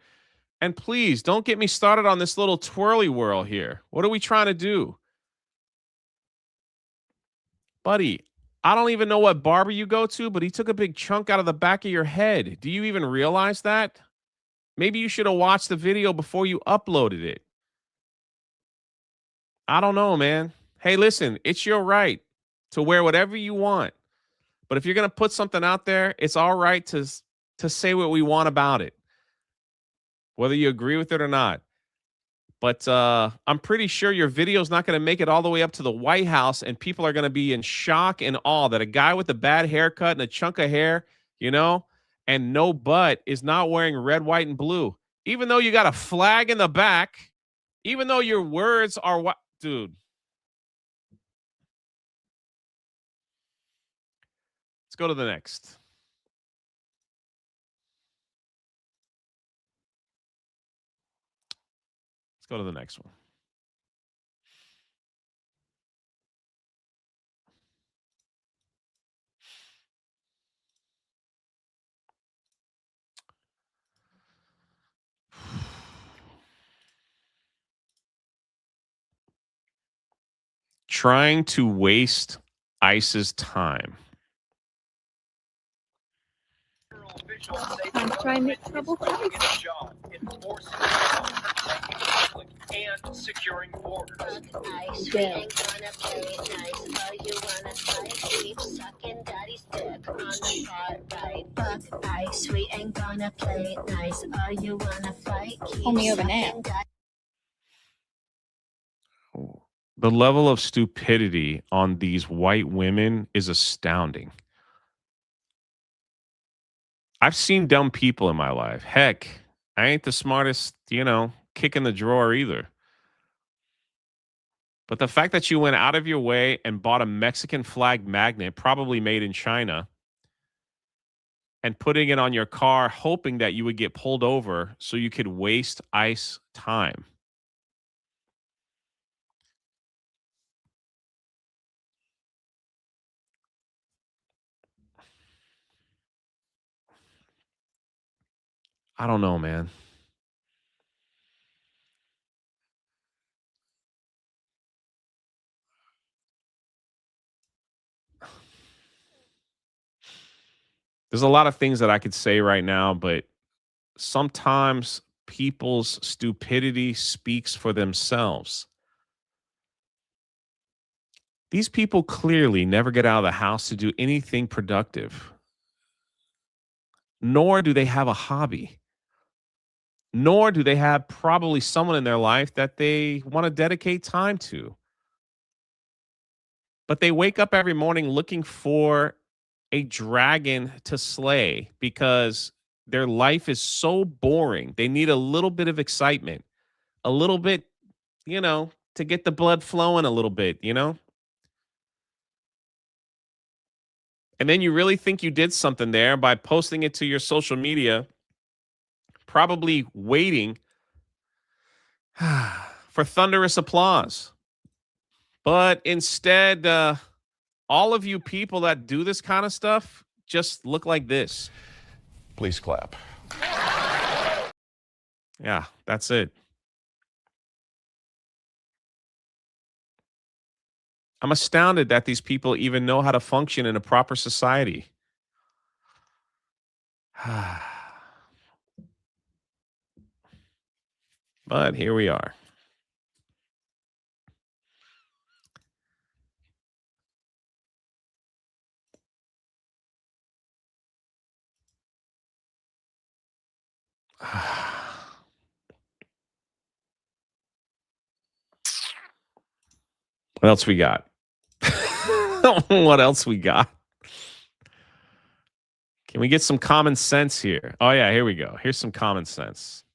Speaker 2: And please don't get me started on this little twirly whirl here. What are we trying to do? Buddy, I don't even know what barber you go to, but he took a big chunk out of the back of your head. Do you even realize that? Maybe you should have watched the video before you uploaded it. I don't know, man. Hey, listen, it's your right to wear whatever you want. But if you're going to put something out there, it's all right to say what we want about it, whether you agree with it or not. But I'm pretty sure your video is not going to make it all the way up to the White House, and people are going to be in shock and awe that a guy with a bad haircut and a chunk of hair, you know, and no butt is not wearing red, white, and blue. Even though you got a flag in the back, even though your words are what, dude. Let's go to the next. Let's go to the next one. Trying to waste ICE's time.
Speaker 9: I'm trying to make trouble twice.
Speaker 8: And securing borders.
Speaker 9: Damn. Pull me over now.
Speaker 2: The level of stupidity on these white women is astounding. I've seen dumb people in my life. Heck, I ain't the smartest, you know, kick in the drawer either. But the fact that you went out of your way and bought a Mexican flag magnet, probably made in China, and putting it on your car, hoping that you would get pulled over so you could waste ICE time. I don't know, man. There's a lot of things that I could say right now, but sometimes people's stupidity speaks for themselves. These people clearly never get out of the house to do anything productive, nor do they have a hobby, nor do they have probably someone in their life that they want to dedicate time to. But they wake up every morning looking for a dragon to slay because their life is so boring. They need a little bit of excitement, a little bit, to get the blood flowing a little bit, And then you really think you did something there by posting it to your social media, probably waiting for thunderous applause. But instead, all of you people that do this kind of stuff just look like this.
Speaker 1: Please clap.
Speaker 2: Yeah, that's it. I'm astounded that these people even know how to function in a proper society. But here we are. What else we got? What else we got? Can we get some common sense here? Oh, yeah, here we go. Here's some common sense.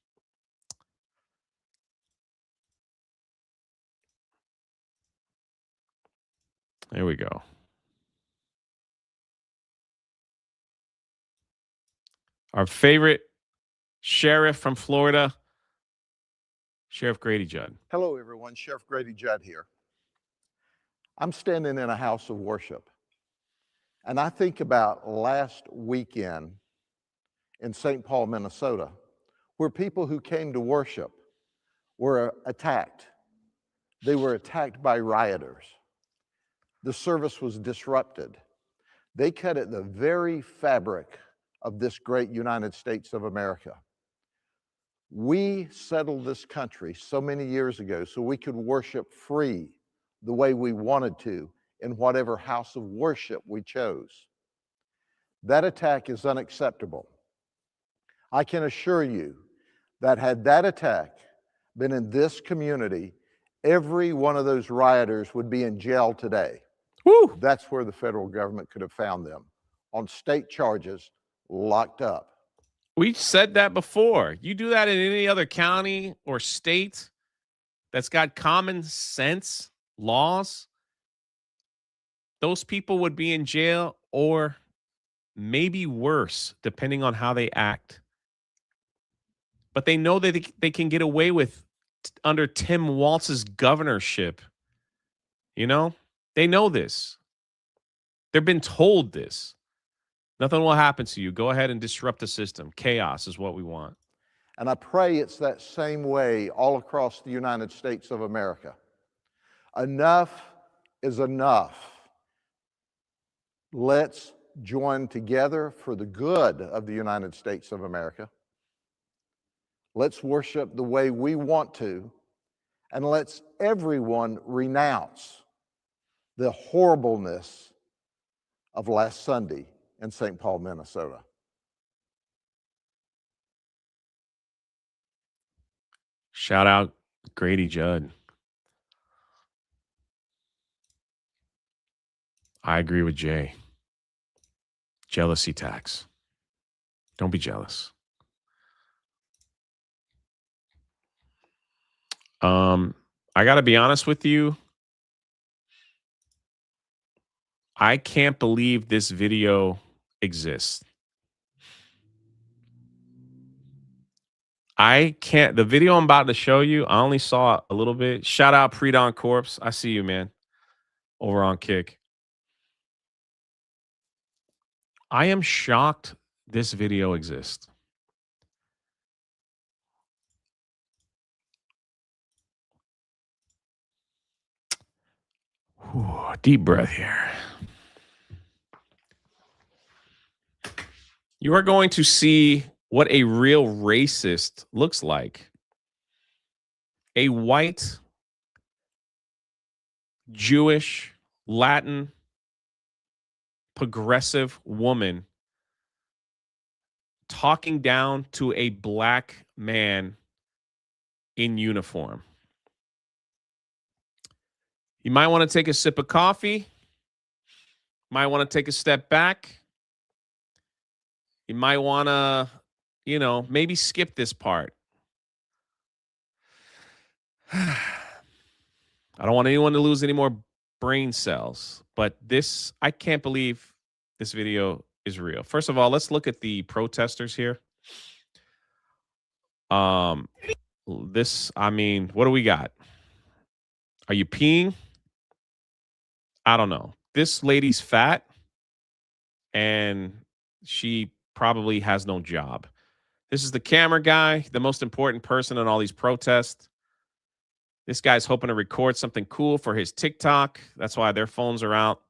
Speaker 2: Here we go. Our favorite sheriff from Florida, Sheriff Grady Judd.
Speaker 10: Hello, everyone. Sheriff Grady Judd here. I'm standing in a house of worship, and I think about last weekend in St. Paul, Minnesota, where people who came to worship were attacked. They were attacked by rioters. The service was disrupted. They cut at the very fabric of this great United States of America. We settled this country so many years ago so we could worship free the way we wanted to in whatever house of worship we chose. That attack is unacceptable. I can assure you that had that attack been in this community, every one of those rioters would be in jail today.
Speaker 2: Woo!
Speaker 10: That's where the federal government could have found them, on state charges, locked up.
Speaker 2: We said that before. You do that in any other county or state that's got common sense laws, those people would be in jail or maybe worse, depending on how they act. But they know that they can get away with under Tim Walz's governorship. They know this. They've been told this. Nothing will happen to you. Go ahead and disrupt the system. Chaos is what we want.
Speaker 10: And I pray it's that same way all across the United States of America. Enough is enough. Let's join together for the good of the United States of America. Let's worship the way we want to, and let's everyone renounce the horribleness of last Sunday in St. Paul, Minnesota.
Speaker 2: Shout out Grady Judd. I agree with Jay. Jealousy tax. Don't be jealous. I got to be honest with you. I can't believe this video exists. I can't. The video I'm about to show you, I only saw a little bit. Shout out Pre-Dawn Corpse. I see you, man. Over on Kick. I am shocked this video exists. Whew, deep breath here. You are going to see what a real racist looks like. A white, Jewish, Latin, progressive woman talking down to a black man in uniform. You might want to take a sip of coffee. Might want to take a step back. You might want to, maybe skip this part. I don't want anyone to lose any more brain cells, but I can't believe this video is real. First of all, let's look at the protesters here. What do we got? Are you peeing? I don't know. This lady's fat and she probably has no job. This is the camera guy, the most important person in all these protests. This guy's hoping to record something cool for his TikTok. That's why their phones are out.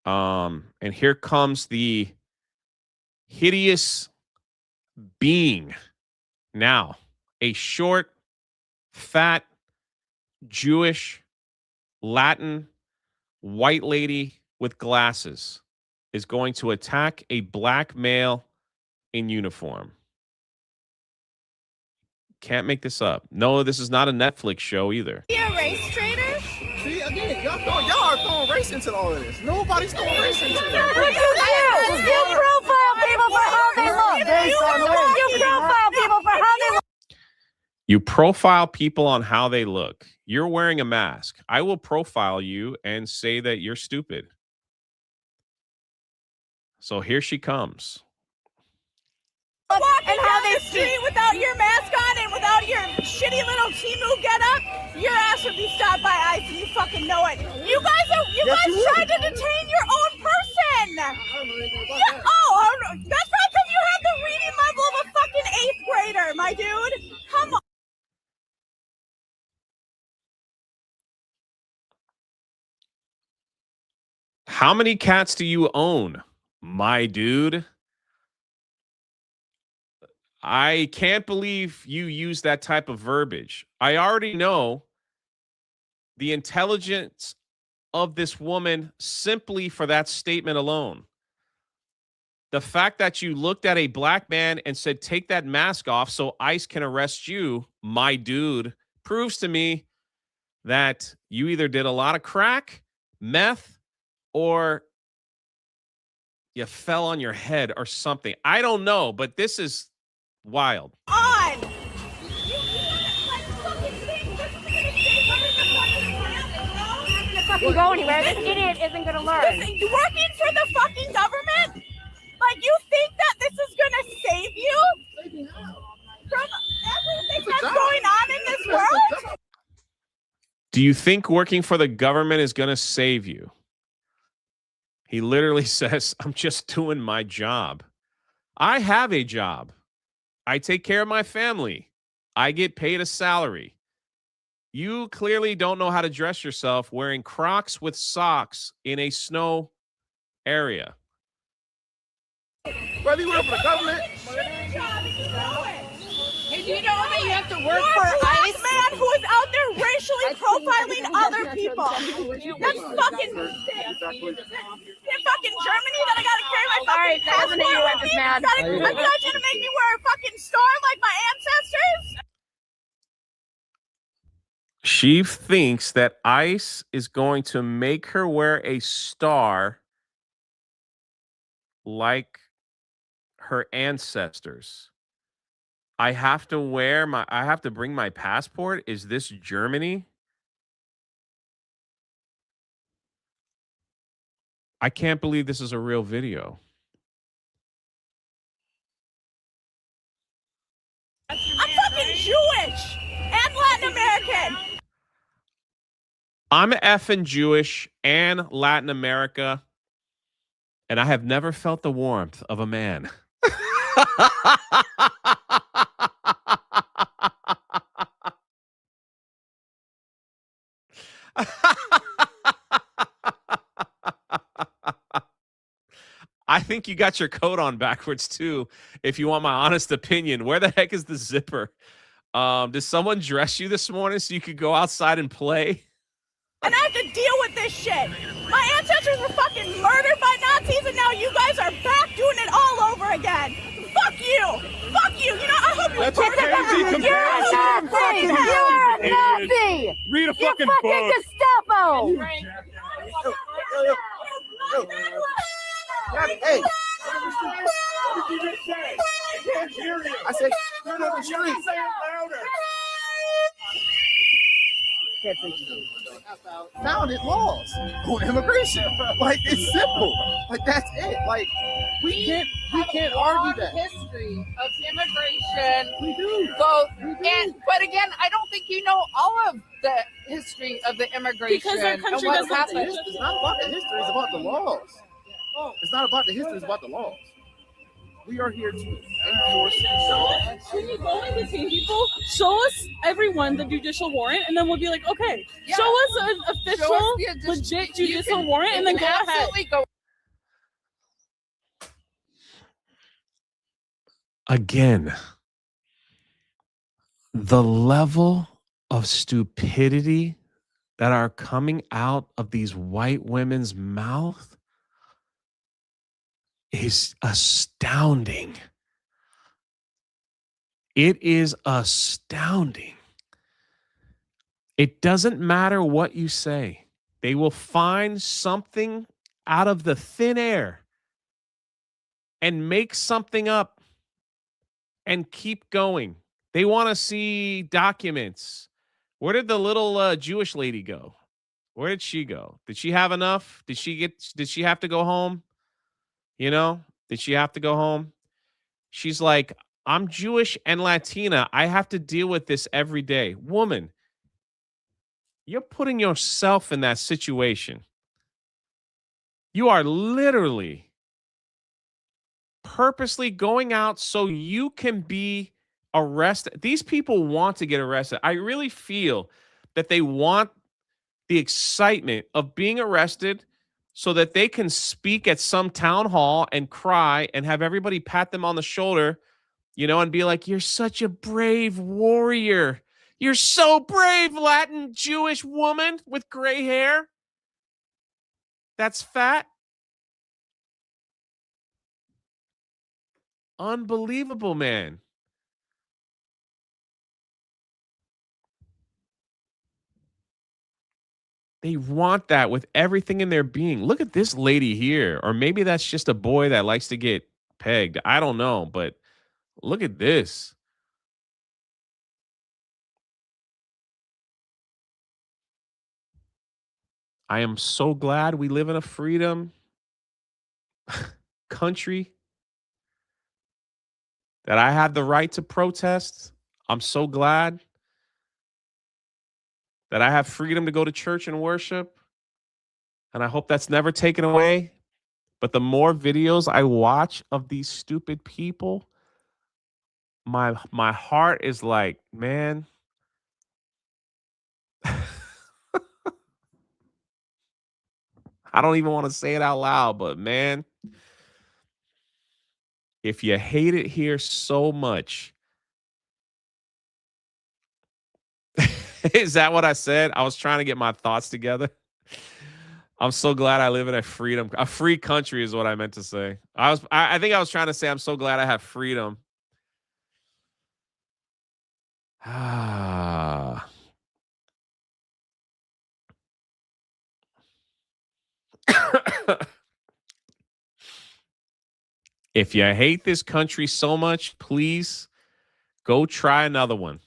Speaker 2: And here comes the hideous being now. A short, fat, Jewish, Latin, white lady with glasses is going to attack a black male in uniform. Can't make this up. No, this is not a Netflix show either.
Speaker 11: You a race traitor?
Speaker 12: See, again, y'all are throwing race into all of this. Nobody's throwing race into it.
Speaker 11: You profile people for how they look. You profile people for how they look.
Speaker 2: You profile people on how they look. You're wearing a mask. I will profile you and say that you're stupid. So here she comes.
Speaker 11: And how they street without your mask on and without your shitty little Timu getup, your ass would be stopped by ICE and you fucking know it. You guys tried to detain your own person. That's probably because you have the reading level of a fucking 8th grader, my dude. Come on.
Speaker 2: How many cats do you own, my dude? I can't believe you use that type of verbiage. I already know the intelligence of this woman simply for that statement alone. The fact that you looked at a black man and said, take that mask off so ICE can arrest you, my dude, proves to me that you either did a lot of crack, meth, or you fell on your head or something. I don't know, but this is wild.
Speaker 11: On.
Speaker 9: Fucking go anywhere. This idiot isn't gonna learn.
Speaker 11: Working for the fucking government? Like, you think that this is gonna save you from everything that's going on in this world?
Speaker 2: Do you think working for the government is going to save you? He literally says, I'm just doing my job. I have a job. I take care of my family. I get paid a salary. You clearly don't know how to dress yourself wearing Crocs with socks in a snow area.
Speaker 12: Whether you work for the government.
Speaker 11: Hey, do you know that you have to work for ICE? Man who is out there racially profiling other people. That's fucking sick. In fucking Germany that I gotta carry my fucking passport with me. I thought you to make me wear a fucking star like my ancestors.
Speaker 2: She thinks that ICE is going to make her wear a star like her ancestors. I have to bring my passport. Is this Germany? I can't believe this is a real video.
Speaker 11: I'm fucking Jewish and Latin American.
Speaker 2: I'm effing Jewish and Latin America, and I have never felt the warmth of a man. I think you got your coat on backwards too. If you want my honest opinion, where the heck is the zipper? Did someone dress you this morning so you could go outside and play?
Speaker 11: And I have to deal with this shit. My ancestors were fucking murdered by Nazis, and now you guys are back doing it all over again. Fuck you. Fuck you. You know, I hope you
Speaker 6: That's a crazy comparison.
Speaker 9: You're a Nazi!
Speaker 6: Read a
Speaker 9: You're
Speaker 6: fucking
Speaker 9: fucking
Speaker 6: book.
Speaker 9: Gestapo!
Speaker 12: Hey. I said, turn up the streets. Founded laws on immigration. Like, it's simple. Like, that's it. Like, we can't argue that.
Speaker 13: History of immigration.
Speaker 12: We do.
Speaker 13: Both, but again, I don't think you know all of the history of the immigration.
Speaker 11: Because our country
Speaker 13: and what's
Speaker 11: doesn't
Speaker 13: happened.
Speaker 12: It's not about the history, it's about the laws. It's not about the history, it's about the laws. We are here to enforce.
Speaker 11: When you go and detain people, show us everyone the judicial warrant, and then we'll be like, okay,
Speaker 13: Yeah.
Speaker 11: show us an official,
Speaker 13: Show us the
Speaker 11: legit
Speaker 13: you
Speaker 11: judicial
Speaker 13: can-
Speaker 11: warrant,
Speaker 13: you
Speaker 11: and then go
Speaker 13: can
Speaker 11: ahead.
Speaker 13: absolutely go.
Speaker 2: Again, the level of stupidity that are coming out of these white women's mouth is astounding. It is astounding. It doesn't matter what you say. They will find something out of the thin air and make something up and keep going. They want to see documents. Where did the little Jewish lady go? Where did she go? Did she have enough? Did she have to go home? You know, did she have to go home? She's like, I'm Jewish and Latina. I have to deal with this every day. Woman, you're putting yourself in that situation. You are literally purposely going out so you can be arrested. These people want to get arrested. I really feel that they want the excitement of being arrested so that they can speak at some town hall and cry and have everybody pat them on the shoulder, you know, and be like, you're such a brave warrior. You're so brave, Latin Jewish woman with gray hair. That's fat. Unbelievable, man. They want that with everything in their being. Look at this lady here. Or maybe that's just a boy that likes to get pegged. I don't know, but look at this. I am so glad we live in a freedom country, that I had the right to protest. I'm so glad that I have freedom to go to church and worship. And I hope that's never taken away. But the more videos I watch of these stupid people, my heart is like, man, I don't even want to say it out loud, but man, if you hate it here so much, is that what I said? I was trying to get my thoughts together. I'm so glad I live in a free country is what I meant to say. I think I was trying to say I'm so glad I have freedom. Ah. If you hate this country so much, please go try another one.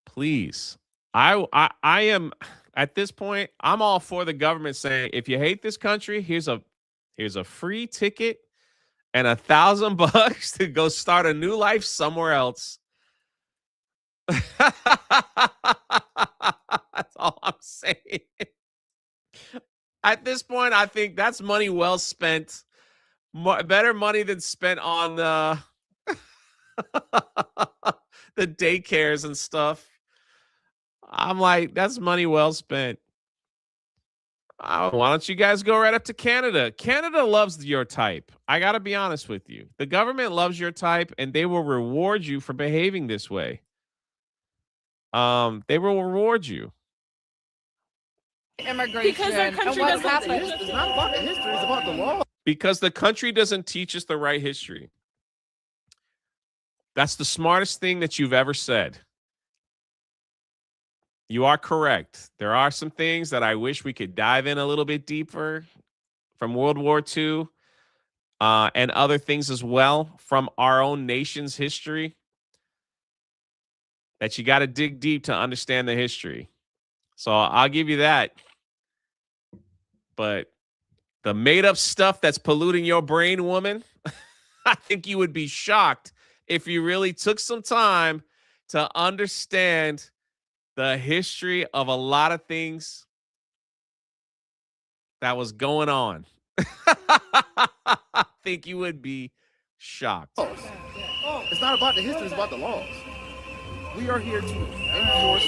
Speaker 2: Please. I am at this point, I'm all for the government saying, if you hate this country, here's a free ticket and $1,000 to go start a new life somewhere else. That's all I'm saying. At this point, I think that's money well spent. Better money than spent on the daycares and stuff. I'm like, that's money well spent. Why don't you guys go right up to Canada? Canada loves your type. I got to be honest with you. The government loves your type, and they will reward you for behaving this way. They will reward you.
Speaker 13: Immigration.
Speaker 11: Because their country doesn't
Speaker 13: happened.
Speaker 12: It's not about the history, it's about the law.
Speaker 2: Because the country doesn't teach us the right history. That's the smartest thing that you've ever said. You are correct. There are some things that I wish we could dive in a little bit deeper from World War II and other things as well from our own nation's history that you got to dig deep to understand the history. So I'll give you that. But the made up stuff that's polluting your brain, woman, I think you would be shocked if you really took some time to understand the history of a lot of things that was going on. I think you would be shocked.
Speaker 12: It's not about the history, it's about the laws. We are here to enforce.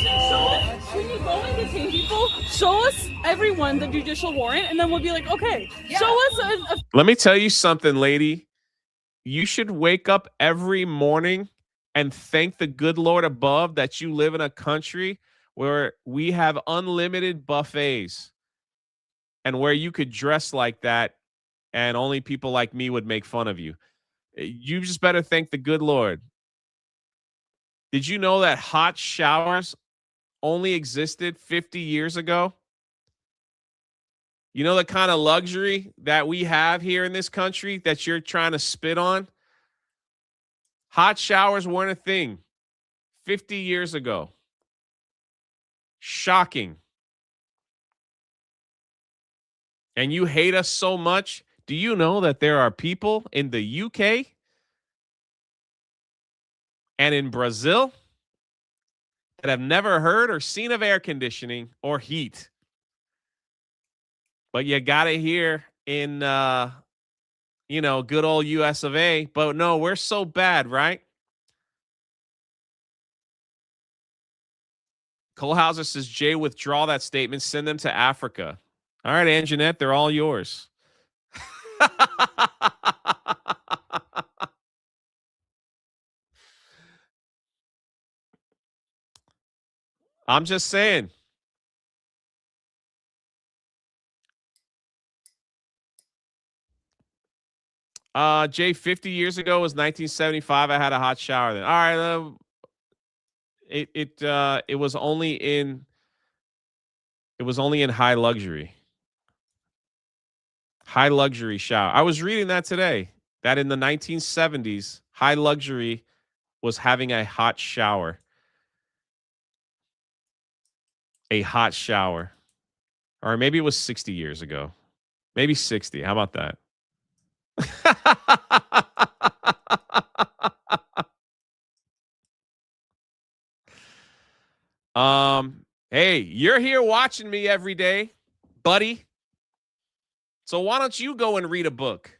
Speaker 11: When you go and detain people, show us everyone the judicial warrant, and then we'll be like, okay, show us a
Speaker 2: Let me tell you something, lady. You should wake up every morning and thank the good Lord above that you live in a country where we have unlimited buffets and where you could dress like that and only people like me would make fun of you. You just better thank the good Lord. Did you know that hot showers only existed 50 years ago? You know the kind of luxury that we have here in this country that you're trying to spit on? Hot showers weren't a thing 50 years ago. Shocking. And you hate us so much. Do you know that there are people in the UK and in Brazil that have never heard or seen of air conditioning or heat? But you got it here in, good old US of A. But no, we're so bad, right? Cole Hauser says, Jay, withdraw that statement. Send them to Africa. All right, Anjanette, they're all yours. I'm just saying. Jay, 50 years ago was 1975. I had a hot shower then. All right, it was only in high luxury. High luxury shower. I was reading that today that in the 1970s, high luxury was having a hot shower. A hot shower. Or maybe it was 60 years ago. Maybe 60. How about that? Hey, you're here watching me every day, buddy. So why don't you go and read a book?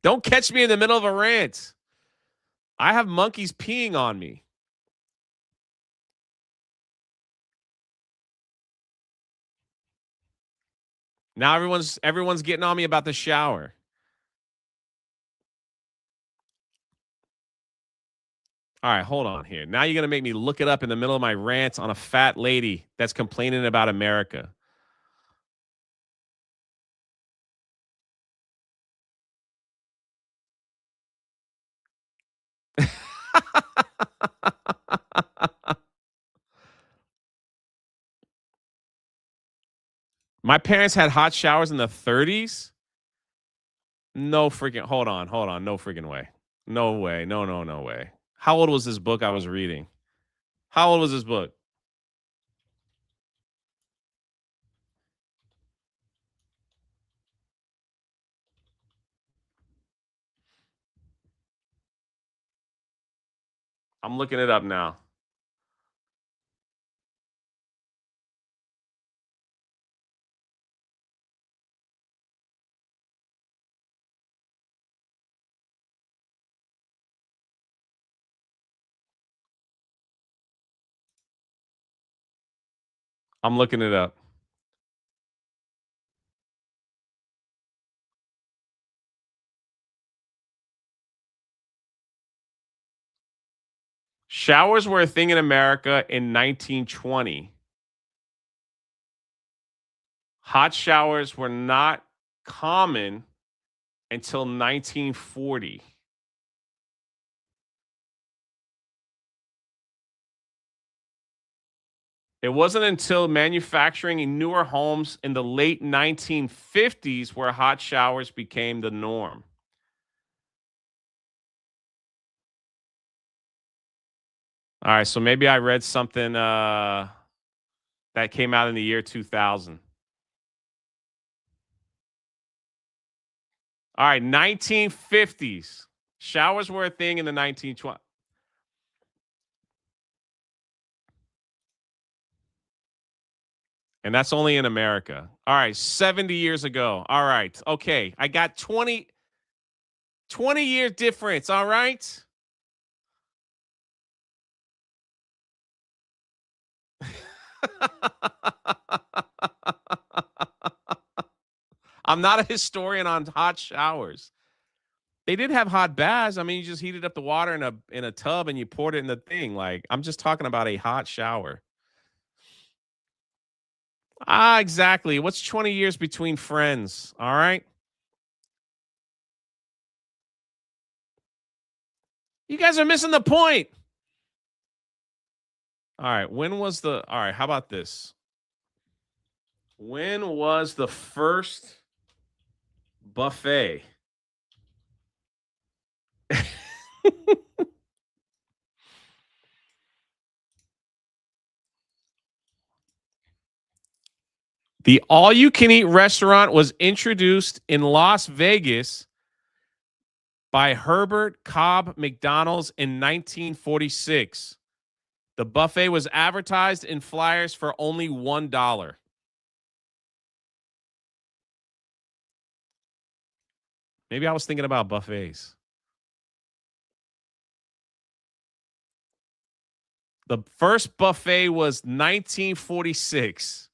Speaker 2: Don't catch me in the middle of a rant. I have monkeys peeing on me. Now everyone's getting on me about the shower. All right, hold on here. Now you're going to make me look it up in the middle of my rant on a fat lady that's complaining about America. My parents had hot showers in the 30s. No freaking, hold on. No freaking way. No way. No way. How old was this book I was reading? How old was this book? I'm looking it up now. I'm looking it up. Showers were a thing in America in 1920. Hot showers were not common until 1940. It wasn't until manufacturing in newer homes in the late 1950s where hot showers became the norm. All right, so maybe I read something that came out in the year 2000. All right, 1950s. Showers were a thing in the 1920s. And that's only in America. All right, 70 years ago. All right, okay. I got 20 year difference, all right? I'm not a historian on hot showers. They did have hot baths. I mean, you just heated up the water in a tub and you poured it in the thing. Like, I'm just talking about a hot shower. Ah, exactly. What's 20 years between friends? All right. You guys are missing the point. All right. All right. How about this? When was the first buffet? The all-you-can-eat restaurant was introduced in Las Vegas by Herbert Cobb McDonald's in 1946. The buffet was advertised in flyers for only $1. Maybe I was thinking about buffets. The first buffet was 1946.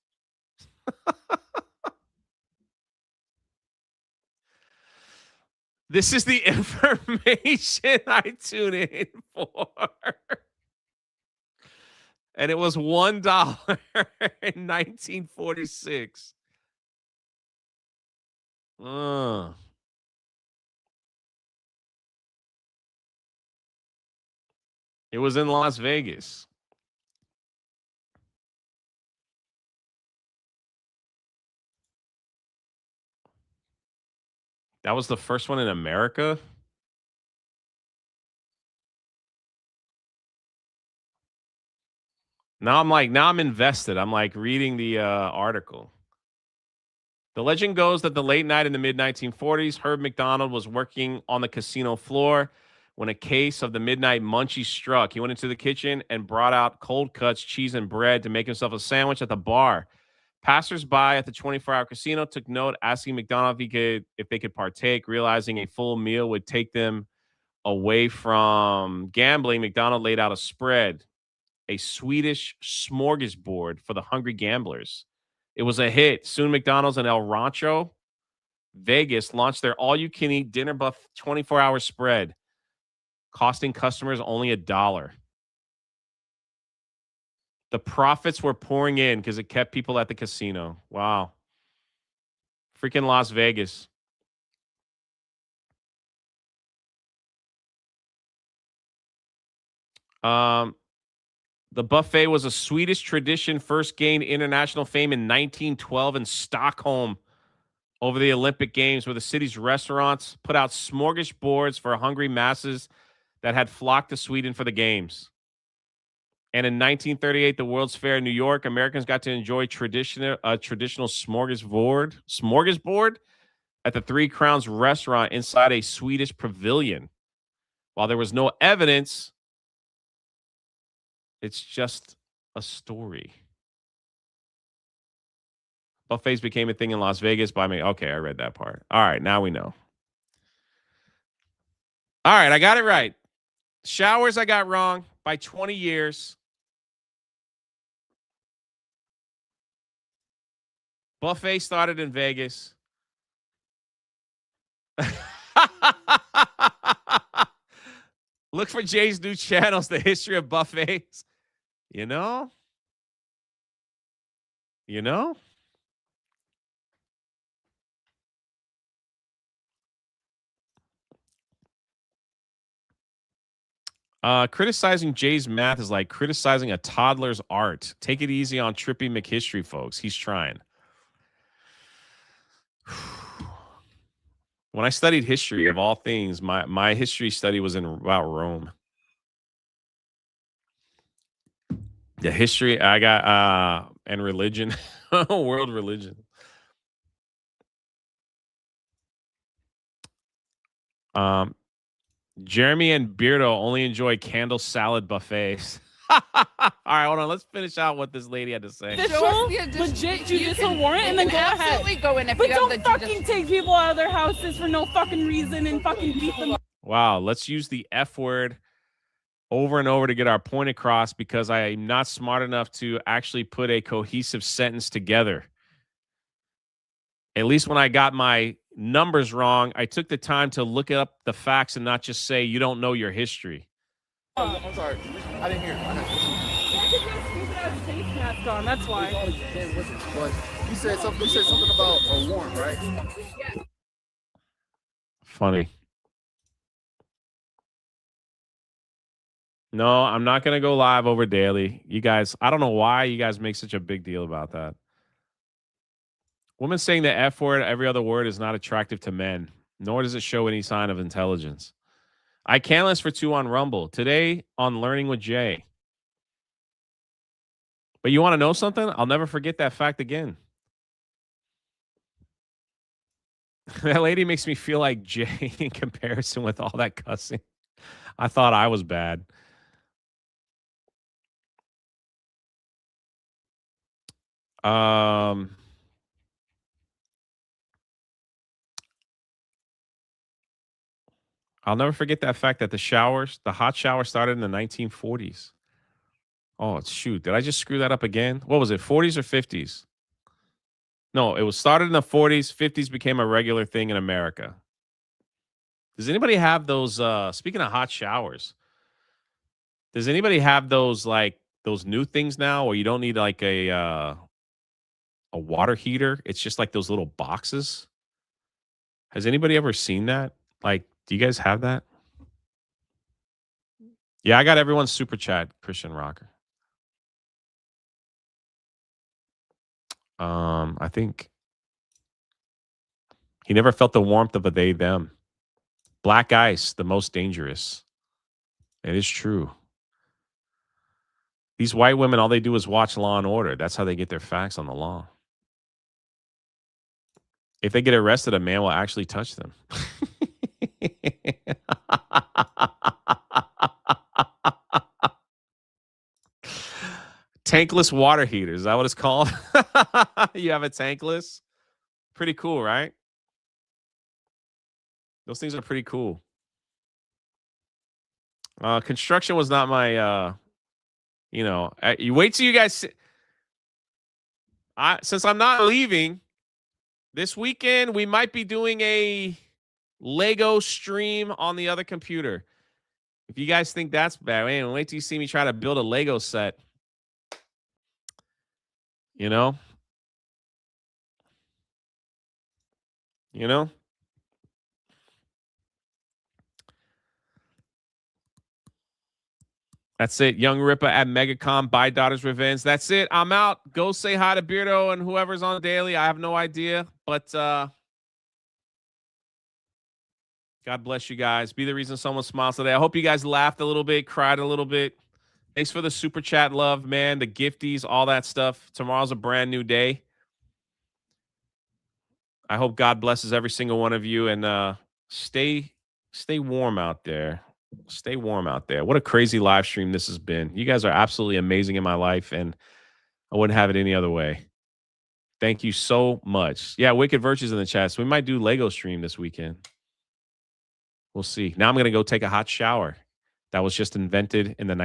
Speaker 2: This is the information I tune in for. And it was $1 in 1946. It was in Las Vegas. That was the first one in America? Now I'm invested. I'm like reading the article. The legend goes that the late night in the mid 1940s, Herb McDonald was working on the casino floor when a case of the midnight munchie struck. He went into the kitchen and brought out cold cuts, cheese, and bread to make himself a sandwich at the bar. Passersby at the 24-hour casino took note, asking McDonald if they could partake, realizing a full meal would take them away from gambling. McDonald laid out a spread, a Swedish smorgasbord for the hungry gamblers. It was a hit. Soon McDonald's and El Rancho, Vegas, launched their all-you-can-eat dinner buffet 24-hour spread, costing customers only $1. The profits were pouring in because it kept people at the casino. Wow. Freaking Las Vegas. The buffet was a Swedish tradition, first gained international fame in 1912 in Stockholm over the Olympic Games, where the city's restaurants put out smorgasbords for hungry masses that had flocked to Sweden for the games. And in 1938, the World's Fair in New York, Americans got to enjoy traditional smorgasbord at the Three Crowns restaurant inside a Swedish pavilion. While there was no evidence, it's just a story. Buffets became a thing in Las Vegas by me. Okay, I read that part. All right, now we know. All right, I got it right. Showers I got wrong by 20 years. Buffet started in Vegas. Look for Jay's new channels, The History of Buffets. You know? You know? Criticizing Jay's math is like criticizing a toddler's art. Take it easy on Trippy McHistory, folks. He's trying. When I studied history, of all things, my history study was about Rome. The history I got and religion, world religion. Jeremy and Beardo only enjoy candle salad buffets. All right, hold on. Let's finish out what this lady had to say.
Speaker 11: Legit judicial warrant, and then go ahead.
Speaker 13: Absolutely go in if
Speaker 11: But
Speaker 13: you have
Speaker 11: don't
Speaker 13: the
Speaker 11: fucking take people out of their houses for no fucking reason and fucking beat them up.
Speaker 2: Wow, let's use the F word over and over to get our point across because I am not smart enough to actually put a cohesive sentence together. At least when I got my numbers wrong, I took the time to look up the facts and not just say you don't know your history.
Speaker 12: I'm sorry. I didn't hear.
Speaker 11: That's why.
Speaker 12: But you said something about a warrant, right?
Speaker 2: Funny. No, I'm not going to go live over daily. You guys, I don't know why you guys make such a big deal about that. Women saying the F word, every other word, is not attractive to men, nor does it show any sign of intelligence. I can't list for 2 on Rumble. Today on Learning with Jay. But you want to know something? I'll never forget that fact again. That lady makes me feel like Jay in comparison with all that cussing. I thought I was bad. I'll never forget that fact that the hot shower started in the 1940s. Oh, shoot. Did I just screw that up again? What was it, 40s or 50s? No, it was started in the 40s. 50s became a regular thing in America. Does anybody have those, speaking of hot showers, does anybody have those, like, those new things now where you don't need, like, a water heater? It's just like those little boxes. Has anybody ever seen that? Like, do you guys have that? Yeah, I got everyone's super chat, Christian Rocker. I think he never felt the warmth of a they, them. Black ice, the most dangerous. It is true. These white women, all they do is watch Law and Order. That's how they get their facts on the law. If they get arrested, a man will actually touch them. Tankless water heater. Is that what it's called? You have a tankless? Pretty cool, right? Those things are pretty cool. Construction was not my, you wait till you guys. Since I'm not leaving this weekend, we might be doing a Lego stream on the other computer. If you guys think that's bad, wait till you see me try to build a Lego set. You know? That's it. Young Ripper at MegaCon. Buy Daughter's Revenge. That's it. I'm out. Go say hi to Beardo and whoever's on daily. I have no idea. But God bless you guys. Be the reason someone smiles today. I hope you guys laughed a little bit, cried a little bit. Thanks for the super chat love, man. The gifties, all that stuff. Tomorrow's a brand new day. I hope God blesses every single one of you, and stay warm out there. Stay warm out there. What a crazy live stream this has been. You guys are absolutely amazing in my life, and I wouldn't have it any other way. Thank you so much. Yeah, Wicked Virtues in the chat. So we might do Lego stream this weekend. We'll see. Now I'm going to go take a hot shower. That was just invented in the